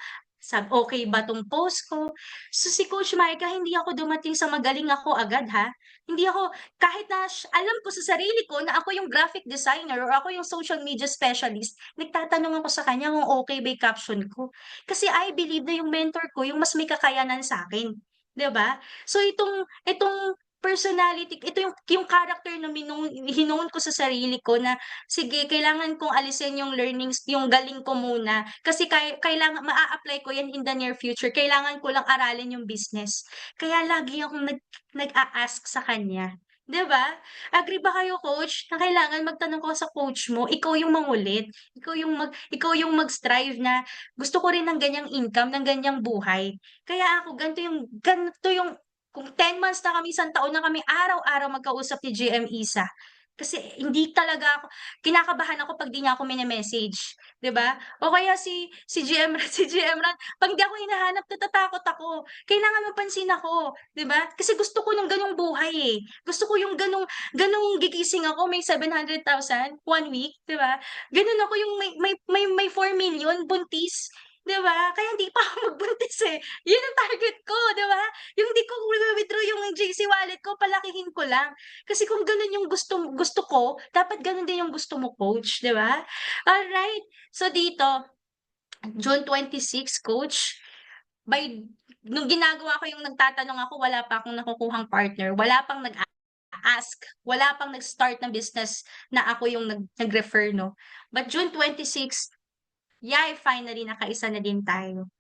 Okey ba 'tong post ko?" So, si Coach Maika hindi ako dumating sa magaling ako agad, ha. Hindi ako, kahit na alam ko sa sarili ko na ako yung graphic designer or ako yung social media specialist, nagtatanong ako sa kanya kung okey ba yung caption ko. Kasi I believe na yung mentor ko yung mas may kakayanan sa'kin, 'di ba? So itong personality, ito yung character na hinoon ko sa sarili ko na, sige kailangan kong alisin yung learnings, yung galing ko muna kasi kailangan maa-apply ko yan in the near future, kailangan ko lang aralin yung business. Kaya lagi akong nag-a-ask sa kanya, 'di ba? Agree ba kayo, coach, na kailangan magtanong ka sa coach mo, ikaw yung mangulit, ikaw yung mag-strive na gusto ko rin ng ganyang income, ng ganyang buhay. Kaya ako ganito yung kung 10 months na kami, isang taon na kami araw-araw magkausap ni GM Isa. Kasi hindi talaga ako, kinakabahan ako 'pag 'di niya ako mine-message, 'di ba? O kaya si GM si GM Ran 'pag 'di ako hinahanap natatakot ako, kailangan mapansin ako, 'di ba? Kasi gusto ko ng gano'ng buhay, eh. Gusto ko yung gano'ng gigising ako may 700,000 1 week, 'di ba? Gano'n ako yung may 4 million buntis, 'di ba? Kaya hindi pa ako magbuntis, eh. 'Yun ang target ko, 'di ba? Yung hindi ko wi-withdraw yung GC wallet ko, palakihin ko lang. Kasi kung gano'n yung gusto gusto ko, dapat gano'n din yung gusto mo, coach, 'di ba? Alright, so dito, June 26, coach, by nung ginagawa ko yung nagtatanong ako, wala pa akong nakukuhang partner, wala pang nag-a-ask, wala pang nag-start ng business na ako yung nag-refer 'no. But June 26, yay, finally nakaisa na din tayo.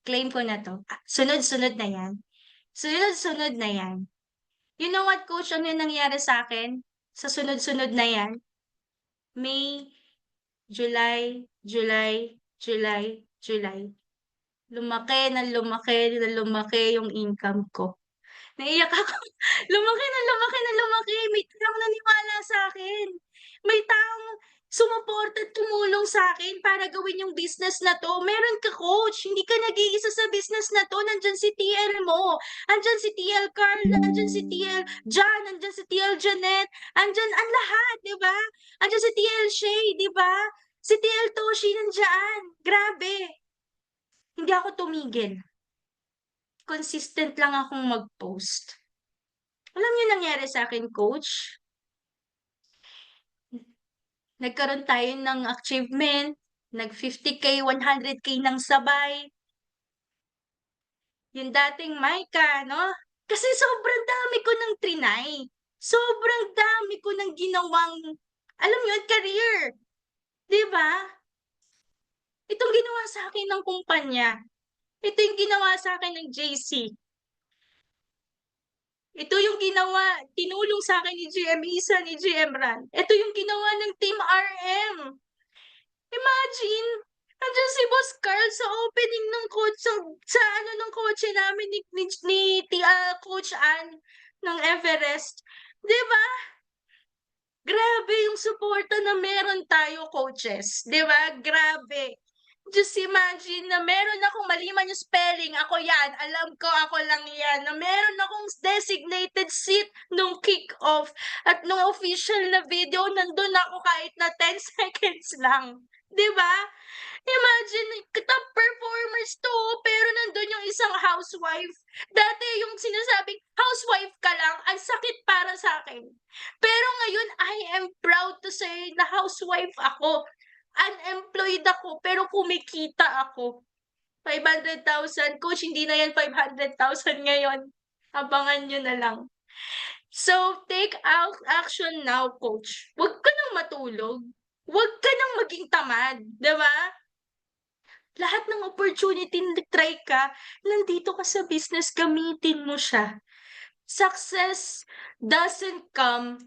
Claim ko na 'to, sunod-sunod na 'yan, sunod-sunod na 'yan. You know what, coach, ano yung nangyari sa'kin sa sunod-sunod na 'yan? May, July, July, July, July. Lumaki ng lumaki ng lumaki yung income ko. Naiyak ako. Lumaki ng lumaki ng lumaki, may taong naniwala sa'kin. May taong sumuporta at tumulong sa'kin para gawin yung business na 'to. Meron ka coach, hindi ka nag-iisa sa business na 'to, nandiyan si TL mo, andiyan si TL Carl, nandiyan si TL John, nandiyan si TL Janet, andiyan ang lahat, 'di ba? Andiyan si TL Shay, 'di ba? Si TL Toshi nandiyan. Grabe, hindi ako tumigil. Consistent lang akong mag-post. Alam niyo nangyari sa'kin, coach? Nagkaroon tayo ng achievement, nag-50K, 100K ng sabay. Yung dating Micah, no? Kasi sobrang dami ko ng trinay. Sobrang dami ko ng ginawang, alam niyo, career. 'Di ba? Itong ginawa sa akin ng kumpanya. Ito yung ginawa sa akin ng JC. Ito yung ginawa, tinulong sa akin ni GM Isa, ni GM Ran. Ito yung ginawa ng Team RM. Imagine, andiyan si Boss Carl sa opening ng coach, sa ano ng kotse namin ni Coach Ann ng Everest. 'Di ba? Grabe yung suporta na meron tayo, coaches. 'Di ba? Grabe. Just imagine na meron akong mali man yung spelling, ako yan, alam ko ako lang yan, na meron akong designated seat nung kick-off at nung official na video, nandun ako kahit na 10 seconds lang. 'Di ba? Imagine, top performers to, pero nandun yung isang housewife. Dati yung sinasabing, housewife ka lang, ang sakit para sa akin. Pero ngayon, I am proud to say na housewife ako. Unemployed ako, pero kumikita ako. 500,000. Coach, hindi na yan 500,000 ngayon. Abangan nyo na lang. So, take out action now, coach. Huwag ka nang matulog. Huwag ka nang maging tamad. Diba? Lahat ng opportunity na try ka, nandito ka sa business, gamitin mo siya. Success doesn't come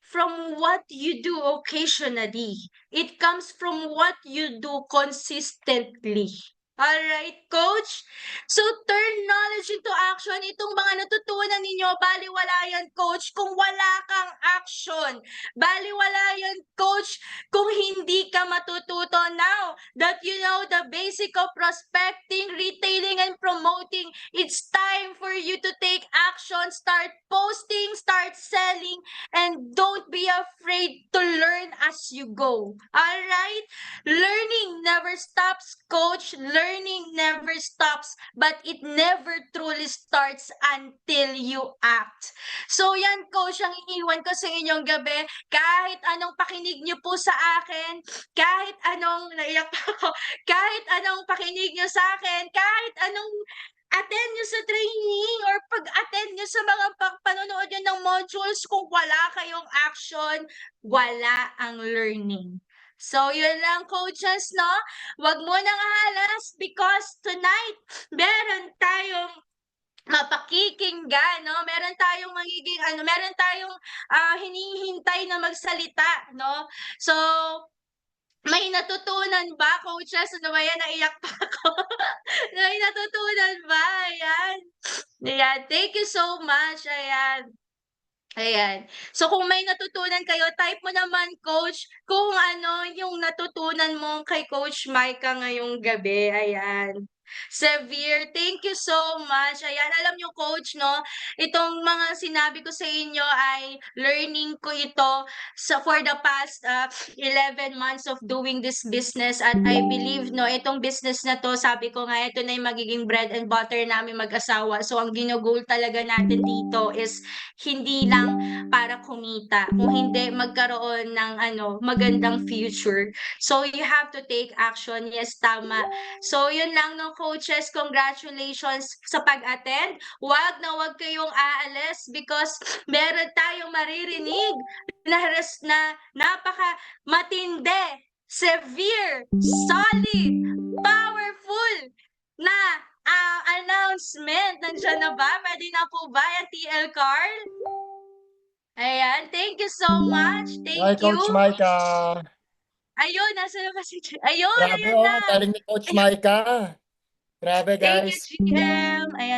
from what you do occasionally. It comes from what you do consistently. Alright, coach? So, turn knowledge into action. Itong mga natutunan ninyo, baliwala yan, coach, kung wala kang action. Baliwala yan, coach, kung hindi ka matututo. Now that you know the basic of prospecting, retailing, and promoting, it's time for you to take action. Start posting, start selling, and don't be afraid to learn as you go. Alright? Learning never stops, coach. Learning never stops, but it never truly starts until you act. So yan, coach, ang iniwan ko sa inyong gabi. Kahit anong pakinig nyo po sa akin, kahit anong, naiyak ako, kahit anong pakinig nyo sa akin, kahit anong attend nyo sa training or pag-attend nyo sa mga panonood nyo ng modules, kung wala kayong action, wala ang learning. So, yun lang, coaches, no? Wag mo nang halas because tonight, meron tayong mapakikinggan, no? Meron tayong magiging, meron tayong hinihintay na magsalita, no? So, may natutunan ba, coaches? Ano ba yan? Naiyak pa ako. May natutunan ba? Ayan. Ayan. Thank you so much. Ayan. Ayan. So, kung may natutunan kayo, type mo naman, coach, kung ano yung natutunan mo kay Coach Micah ngayong gabi. Ayan. Severe, thank you so much. Ayan, alam niyo, coach, no, itong mga sinabi ko sa inyo ay learning ko ito for the past 11 months of doing this business, at I believe, no, itong business na to, sabi ko nga, ito na yung magiging bread and butter namin mag-asawa. So, ang ginugol talaga natin dito is hindi lang para kumita, kung hindi magkaroon ng magandang future. So, you have to take action. Yes, tama. So, yun lang, no, coaches, congratulations sa pag-attend. Wag na wag kayong aalis because meron tayong maririnig na napaka matindi, severe, solid, powerful na announcement. Nandiyan na ba? Pwede na po ba yan, TL Carl? Ayan, thank you so much. Hi, Thank you. Coach Micah. Ayun, nasa na kasi. Ayun, Grabe, ayan na. galing ni Coach Micah. Grabe, Thank you, guys. GM. Ayan.